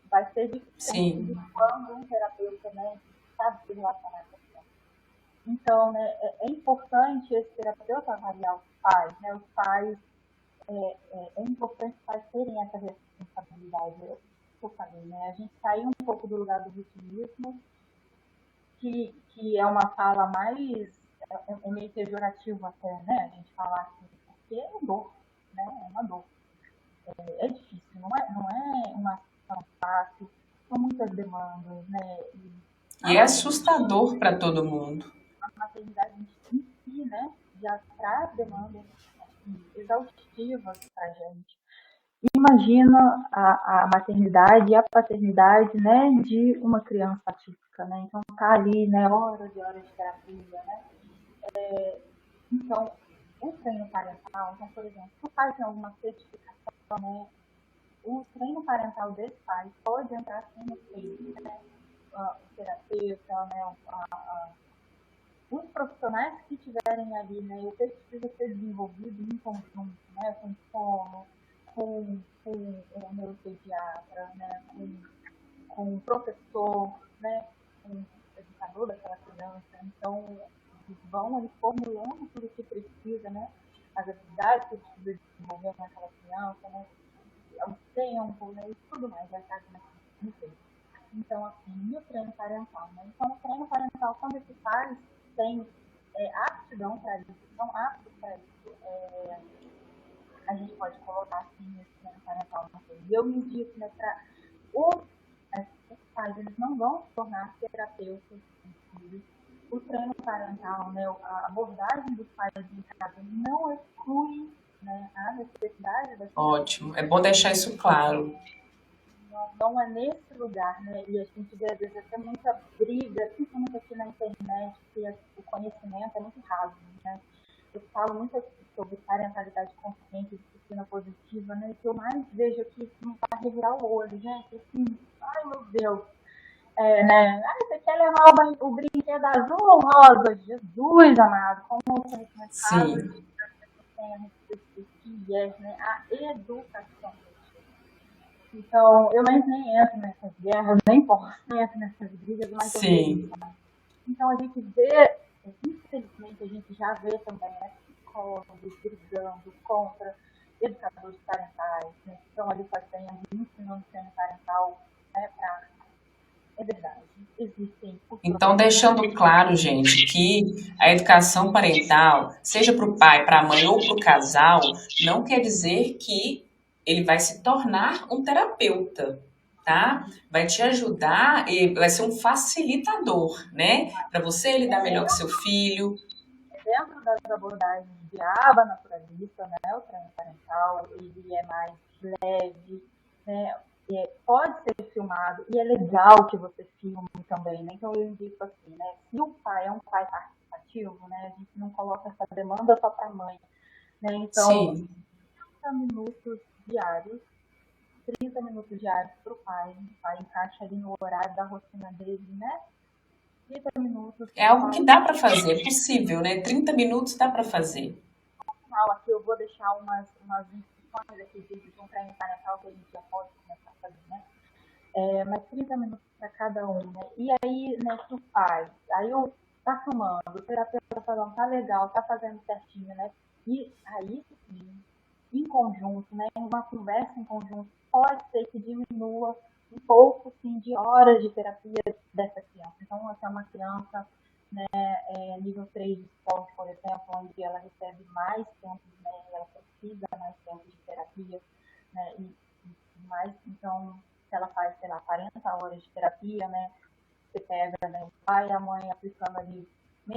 Vai ser diferente de Sim, quando um terapeuta, né, sabe se relacionar com a criança. Então, né, é importante esse terapeuta avaliar os pais, né? Os pais, é importante os pais terem essa responsabilidade. Eu falei, né? A gente sair um pouco do lugar do vitimismo, que é uma fala mais, é meio pejorativo até, né? A gente falar assim, porque é dor, né? É uma dor. É difícil, não é uma situação fácil, são muitas demandas, né? E e a é maternidade, assustador para todo mundo. em si, né? Já traz demandas assim, exaustivas para a gente. Imagina a maternidade e a paternidade, né, de uma criança atípica, né? Então tá ali, né, horas e horas de terapia, né? Então, o treino parental, então, por exemplo, se o pai tem alguma certificação, né, o treino parental desse pai pode entrar sim no treino, né? O terapeuta, né, os profissionais que estiverem ali, né, o que precisa ser desenvolvido em conjunto, né, com fono, com o neuropediatra, né, com o professor, né, com o educador daquela criança. Então, eles vão ali formulando tudo o que precisa, né, as atividades que precisa desenvolver naquela criança, né, o tempo, né, e tudo mais vai estar no treino. Então, assim, e o treino parental, né? Então, o treino parental, quando esses pais têm aptidão para isso, são aptos para isso, a gente pode colocar, assim, esse treino parental no treino. E eu me digo, né, para os pais, eles não vão se tornar terapeutas em filhos. O treino parental, né, a abordagem dos pais em casa não exclui, né, a necessidade da criança. Ótimo, é bom deixar isso claro. Não é nesse lugar, né? E a gente vê, às vezes, até muita briga, principalmente aqui na internet, que o conhecimento é muito raso, né? Eu falo muito sobre parentalidade consciente, disciplina positiva, né? O que eu mais vejo aqui não vai revirar o olho, gente. Assim, ai, meu Deus. Né? Ah, você quer levar o brinquedo azul ou rosa? Jesus amado, como o conhecimento raso Sim, tem a respeito do que é, né? A educação. Então, eu nem entro nessas guerras, nem posso entrar nessas brigas, mas eu vejo. sim. Então, a gente vê, infelizmente, a gente já vê também, né, psicólogos brigando contra educadores parentais, né, que estão ali fazendo, ensinando treino parental, né, é verdade, existem os Então, profissionais. deixando claro, gente, que a educação parental, seja para o pai, para a mãe ou para o casal, não quer dizer que ele vai se tornar um terapeuta, tá? Vai te ajudar e vai ser um facilitador, né? Para você lidar melhor com seu filho. Dentro das abordagens de aba naturalista, né, o treino parental, ele é mais leve, né, pode ser filmado, e é legal que você filme também, né, então eu indico assim, né, se o pai é um pai participativo, né, a gente não coloca essa demanda só para a mãe, né, então Sim, 30 minutos diários, 30 minutos diários para o pai encaixa ali no horário da rotina dele, né, 30 minutos é para o algo que pai. dá para fazer, é possível, né? 30 minutos dá para fazer. Final aqui eu vou deixar umas instruções aqui de um treino parental que a gente já pode começar a fazer, né? Mas 30 minutos para cada um, né? E aí, né, se o pai, aí o tá filmando, o terapeuta tá falando, tá legal, tá fazendo certinho, né? E aí sim, em conjunto, né? Uma conversa em conjunto, pode ser que diminua um pouco, sim, de horas de terapia dessa criança. Então, essa é uma criança, né, nível 3 de esporte, por exemplo, onde ela recebe mais tempo, né, ela precisa mais tempo de terapia, né, e mais, então, se ela faz, sei lá, 40 horas de terapia, né, você pega, né, o pai e a mãe aplicando ali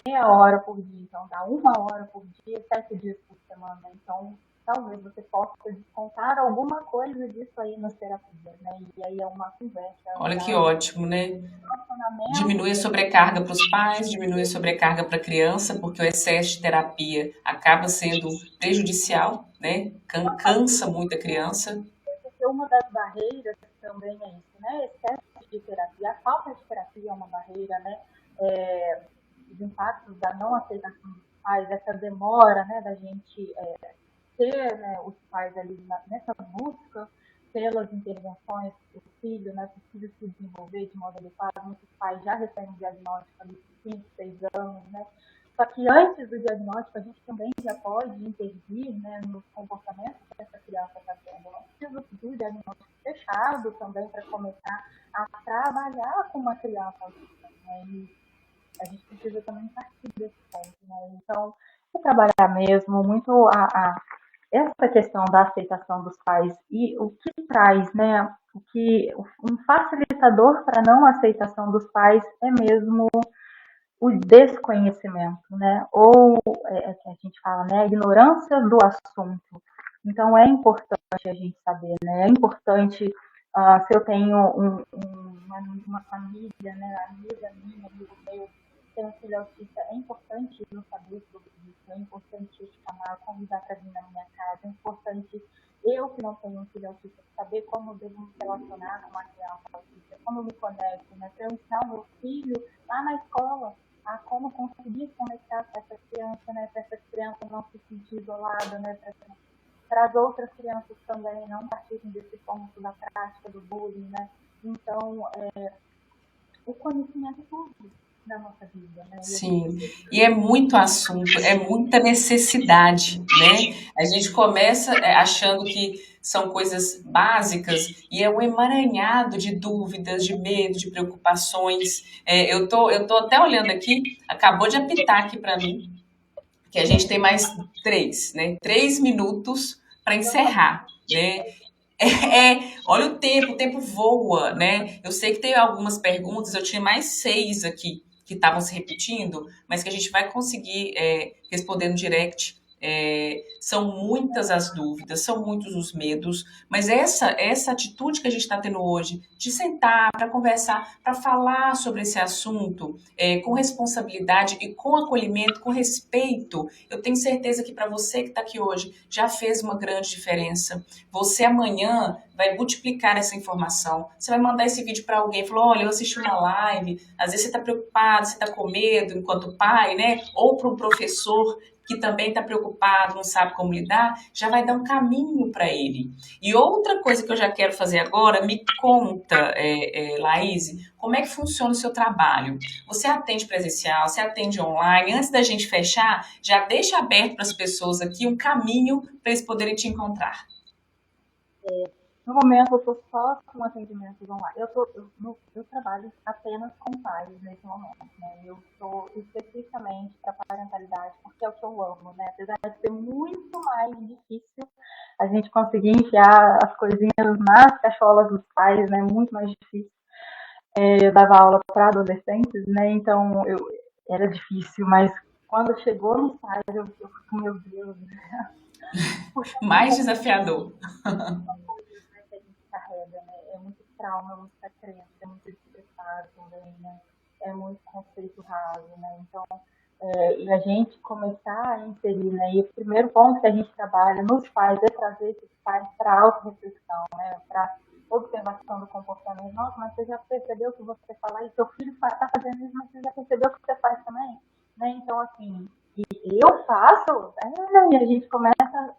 meia hora por dia, então dá 1 hora por dia, 7 dias por semana, então talvez você possa descontar alguma coisa disso aí nas terapias, né? E aí é uma conversa, é um Olha que diálogo, ótimo, né? relacionamento, Diminui a sobrecarga para os pais, diminui a sobrecarga para a criança, porque o excesso de terapia acaba sendo prejudicial, né? Cansa muito a criança. porque uma das barreiras também é isso, né? Excesso de terapia, a falta de terapia é uma barreira, né? Os impactos da não aceitação dos pais, essa demora, né, da gente ter, né, os pais ali nessa busca pelas intervenções do filho, né, para o filho se desenvolver de modo adequado. Muitos pais já recebem diagnóstico ali de 5, 6 anos, né? Só que antes do diagnóstico, a gente também já pode intervir, né, nos comportamentos que essa criança está tendo. Não precisa do diagnóstico fechado também para começar a trabalhar com uma criança autista, né? E a gente precisa também partir desse ponto, né? Então, é trabalhar mesmo muito essa questão da aceitação dos pais e o que traz, né? Um facilitador para a não aceitação dos pais é mesmo o desconhecimento, né? Ou que a gente fala, né? A ignorância do assunto. Então, é importante a gente saber, né? É importante se eu tenho uma família, né? Amiga minha, amigo meu, tem um filho autista, é importante eu saber sobre isso, é importante eu te chamar, convidar para vir na minha casa, é importante eu que não tenho um filho autista saber como eu devo me relacionar com uma criança autista, como eu me conecto, né? Para eu ensinar o meu filho lá na escola a como conseguir conectar com essa criança, né? Para essa criança não se sentir isolada, né? Para as outras crianças também não partirem desse ponto da prática do bullying, né? Então, o conhecimento é tudo da nossa vida, né? Sim, e é muito assunto, é muita necessidade, né? A gente começa achando que são coisas básicas e é um emaranhado de dúvidas, de medo, de preocupações. Eu tô até olhando aqui, acabou de apitar aqui para mim, que a gente tem mais 3, né? 3 minutos para encerrar, né? Olha o tempo voa, né? Eu sei que tem algumas perguntas, eu tinha mais 6 aqui que estavam se repetindo, mas que a gente vai conseguir responder no direct. São muitas as dúvidas, são muitos os medos, mas essa atitude que a gente está tendo hoje, de sentar para conversar, para falar sobre esse assunto com responsabilidade e com acolhimento, com respeito, eu tenho certeza que para você que está aqui hoje já fez uma grande diferença. Você amanhã vai multiplicar essa informação. Você vai mandar esse vídeo para alguém, falou, olha, eu assisti uma live, às vezes você está preocupado, você está com medo enquanto pai, né? Ou para um professor que também está preocupado, não sabe como lidar, já vai dar um caminho para ele. E outra coisa que eu já quero fazer agora, me conta, Laís, como é que funciona o seu trabalho? Você atende presencial, você atende online? Antes da gente fechar, já deixa aberto para as pessoas aqui um caminho para eles poderem te encontrar. No momento, eu estou só com atendimentos online. Eu trabalho apenas com pais nesse momento, né? Eu estou especificamente para parentalidade, porque é o que eu amo, né? Apesar de ser muito mais difícil a gente conseguir enfiar as coisinhas nas cacholas dos pais, né? Muito mais difícil. Eu dava aula para adolescentes, né? Então, era difícil, mas quando chegou nos pais, eu fico, meu Deus, né? Mais desafiador. Que a gente carrega, né? É muito trauma, é muita crença, é muito despreparo também, né? É muito conceito raso, né? Então, e a gente começar a inserir, né? E o primeiro ponto que a gente trabalha nos pais é trazer esses pais para a autorreflexão, né? Para observação do comportamento. Nossa, mas você já percebeu que você fala isso? Seu filho está fazendo isso, mas você já percebeu que você faz também? Né? Então, assim, e eu faço, e a gente começa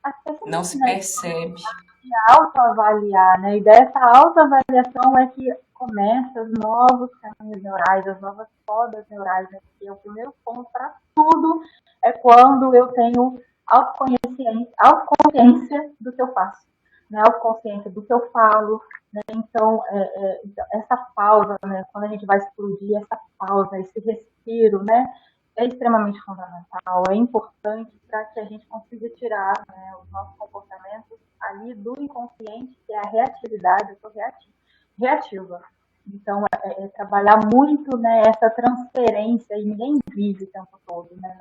a perceber, não se né? percebe. Autoavaliar, né? E dessa autoavaliação é que começa os novos caminhos neurais, as novas podas neurais, né? Que é o primeiro ponto para tudo é quando eu tenho autoconsciência do que eu faço, né? Autoconsciência do que eu falo, né? Então, essa pausa, né? Quando a gente vai explodir, essa pausa, esse respiro, né? É extremamente fundamental, é importante para que a gente consiga tirar, né, os nossos comportamentos ali do inconsciente, que é a reatividade, eu sou reativa. Então, trabalhar muito, né, essa transferência, e ninguém vive o tempo todo, né,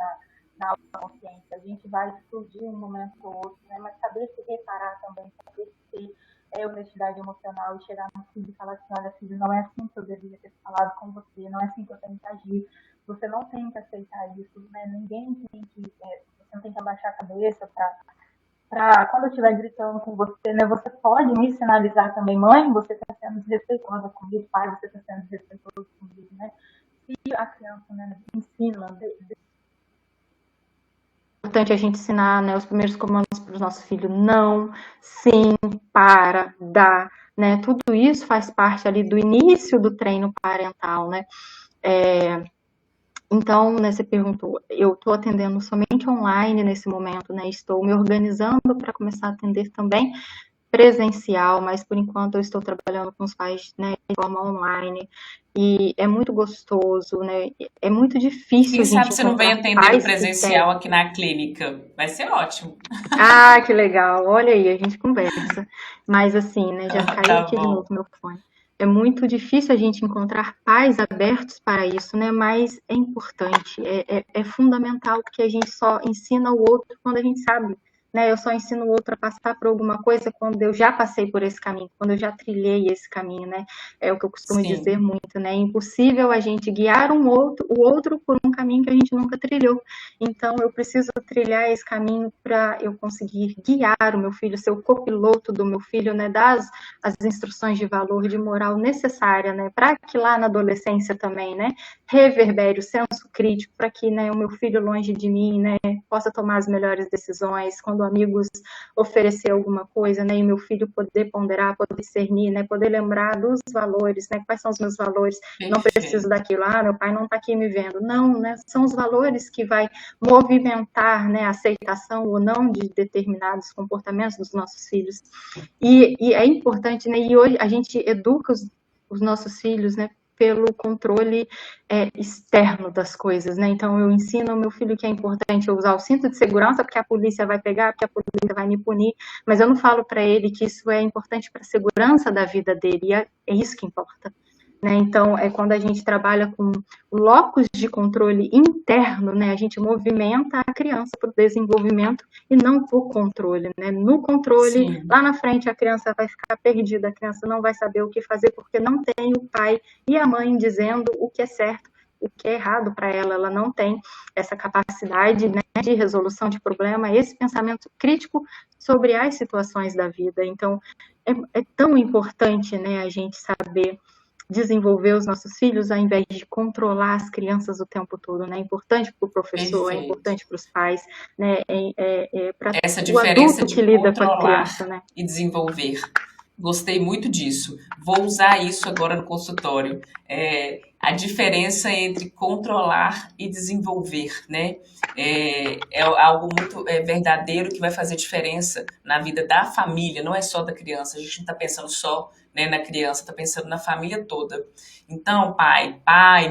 na autoconsciência. A gente vai explodir um momento ou outro, né? Mas saber se reparar também, saber se ter honestidade emocional e chegar no filho e falar assim, olha, filho, não é assim que eu deveria ter falado com você, não é assim que eu tenho que agir. Você não tem que aceitar isso, né? Ninguém tem que, você não tem que abaixar a cabeça para quando eu estiver gritando com você, né? Você pode me sinalizar também, mãe, você está sendo desrespeitosa comigo, pai, você está sendo desrespeitoso comigo, né? Se a criança, né, ensina. É importante a gente ensinar, né, os primeiros comandos para o nosso filho: não, sim, para, dá, né? Tudo isso faz parte ali do início do treino parental, né? Então, né, você perguntou, eu estou atendendo somente online nesse momento, né? Estou me organizando para começar a atender também presencial, mas por enquanto eu estou trabalhando com os pais, né, de forma online, e é muito gostoso, né? É muito difícil Quem a gente sabe você não vem encontrar atender no pais que presencial querem. aqui na clínica? Vai ser ótimo. Ah, que legal! Olha aí, a gente conversa. Mas assim, né? Já caiu Tá aqui de novo bom. meu fone. É muito difícil a gente encontrar pais abertos para isso, né? Mas é importante, é fundamental, porque a gente só ensina o outro quando a gente sabe, né? Eu só ensino o outro a passar por alguma coisa quando eu já passei por esse caminho, quando eu já trilhei esse caminho, né? É o que eu costumo dizer Sim, muito, né? É impossível a gente guiar o outro por um caminho que a gente nunca trilhou. Então, eu preciso trilhar esse caminho para eu conseguir guiar o meu filho, ser o copiloto do meu filho, né? Dar as instruções de valor, de moral necessária, né? Para que lá na adolescência também, né? Reverbere o senso crítico, para que, né, o meu filho longe de mim, né? Possa tomar as melhores decisões, quando amigos oferecer alguma coisa, né? E meu filho poder ponderar, poder discernir, né? Poder lembrar dos valores, né? Quais são os meus valores? Não preciso perfeito. daquilo, meu pai não está aqui me vendo. Não, né? São os valores que vai movimentar, né, a aceitação ou não de determinados comportamentos dos nossos filhos. E é importante, né, e hoje a gente educa os nossos filhos, né, pelo controle externo das coisas, né? Então eu ensino ao meu filho que é importante eu usar o cinto de segurança porque a polícia vai pegar, porque a polícia vai me punir, mas eu não falo para ele que isso é importante para a segurança da vida dele, e é isso que importa. Né? Então, é quando a gente trabalha com o locus de controle interno, né? A gente movimenta a criança para o desenvolvimento e não para o controle. Né? No controle, Sim, lá na frente, a criança vai ficar perdida, a criança não vai saber o que fazer porque não tem o pai e a mãe dizendo o que é certo, o que é errado para ela. Ela não tem essa capacidade, né, de resolução de problema, esse pensamento crítico sobre as situações da vida. Então, é tão importante, né, a gente saber desenvolver os nossos filhos ao invés de controlar as crianças o tempo todo, né? É importante para o professor, é perfeito. importante para os pais, né? Para Essa o diferença adulto de que lida com a criança, controlar né? e desenvolver. Gostei muito disso. Vou usar isso agora no consultório. A diferença entre controlar e desenvolver, né? É algo muito verdadeiro que vai fazer diferença na vida da família, não é só da criança. A gente não está pensando só, né, na criança, está pensando na família toda. Então,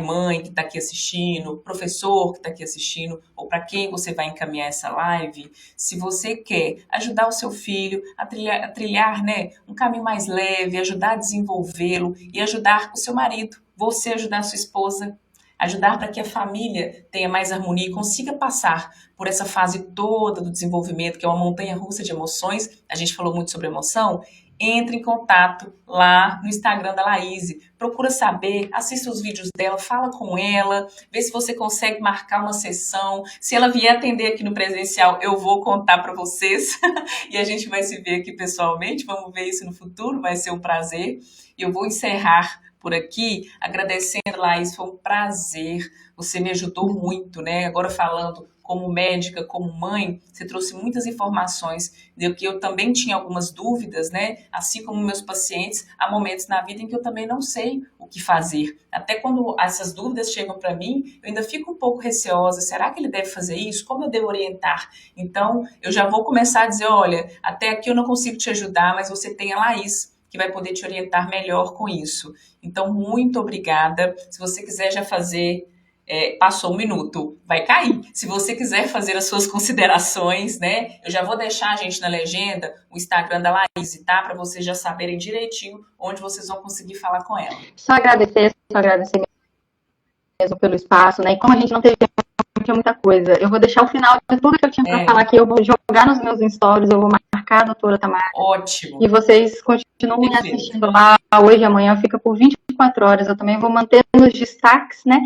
mãe que está aqui assistindo, professor que está aqui assistindo, ou para quem você vai encaminhar essa live, se você quer ajudar o seu filho a trilhar, né, um caminho mais leve, ajudar a desenvolvê-lo e ajudar o seu marido, você ajudar a sua esposa, ajudar para que a família tenha mais harmonia e consiga passar por essa fase toda do desenvolvimento, que é uma montanha-russa de emoções. A gente falou muito sobre emoção. Entre em contato lá no Instagram da Laís, procura saber, assista os vídeos dela, fala com ela, vê se você consegue marcar uma sessão. Se ela vier atender aqui no presencial, eu vou contar para vocês e a gente vai se ver aqui pessoalmente. Vamos ver isso no futuro, vai ser um prazer. E eu vou encerrar por aqui agradecendo, Laís, foi um prazer. Você me ajudou muito, né? Agora falando como médica, como mãe, você trouxe muitas informações de que eu também tinha algumas dúvidas, né? Assim como meus pacientes, há momentos na vida em que eu também não sei o que fazer. Até quando essas dúvidas chegam para mim, eu ainda fico um pouco receosa. Será que ele deve fazer isso? Como eu devo orientar? Então, eu já vou começar a dizer, olha, até aqui eu não consigo te ajudar, mas você tem a Laís, que vai poder te orientar melhor com isso. Então, muito obrigada. Se você quiser já fazer passou um minuto, vai cair. Se você quiser fazer as suas considerações, né? Eu já vou deixar, gente, na legenda o Instagram da Laís, tá? Para vocês já saberem direitinho onde vocês vão conseguir falar com ela. Só agradecer mesmo pelo espaço, né? E como a gente não teve tempo gente, é muita coisa. Eu vou deixar o final de tudo que eu tinha para falar aqui, eu vou jogar nos meus stories, eu vou marcar a doutora Tamara. Ótimo. E vocês continuam me assistindo lá hoje e amanhã, fica por 24 horas. Eu também vou manter nos destaques, né?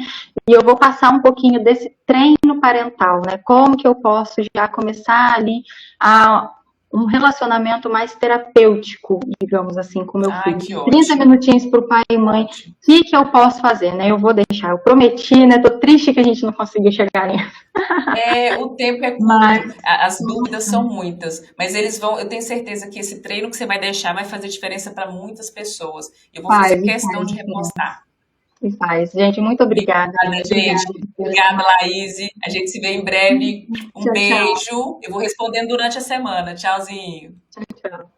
E eu vou passar um pouquinho desse treino parental, né? Como que eu posso já começar ali a um relacionamento mais terapêutico, digamos assim, com meu filho. 30 minutinhos para o pai e mãe. O que eu posso fazer, né? Eu vou deixar. Eu prometi, né? Tô triste que a gente não conseguiu chegar nisso. O tempo é curto, as dúvidas são muitas, mas eles vão, eu tenho certeza que esse treino que você vai deixar vai fazer diferença para muitas pessoas. Eu vou fazer questão de repostar. E faz. Gente, muito obrigada. Gente. Obrigada, Laís. A gente se vê em breve. Um beijo. Eu vou respondendo durante a semana. Tchauzinho. Tchau, tchau.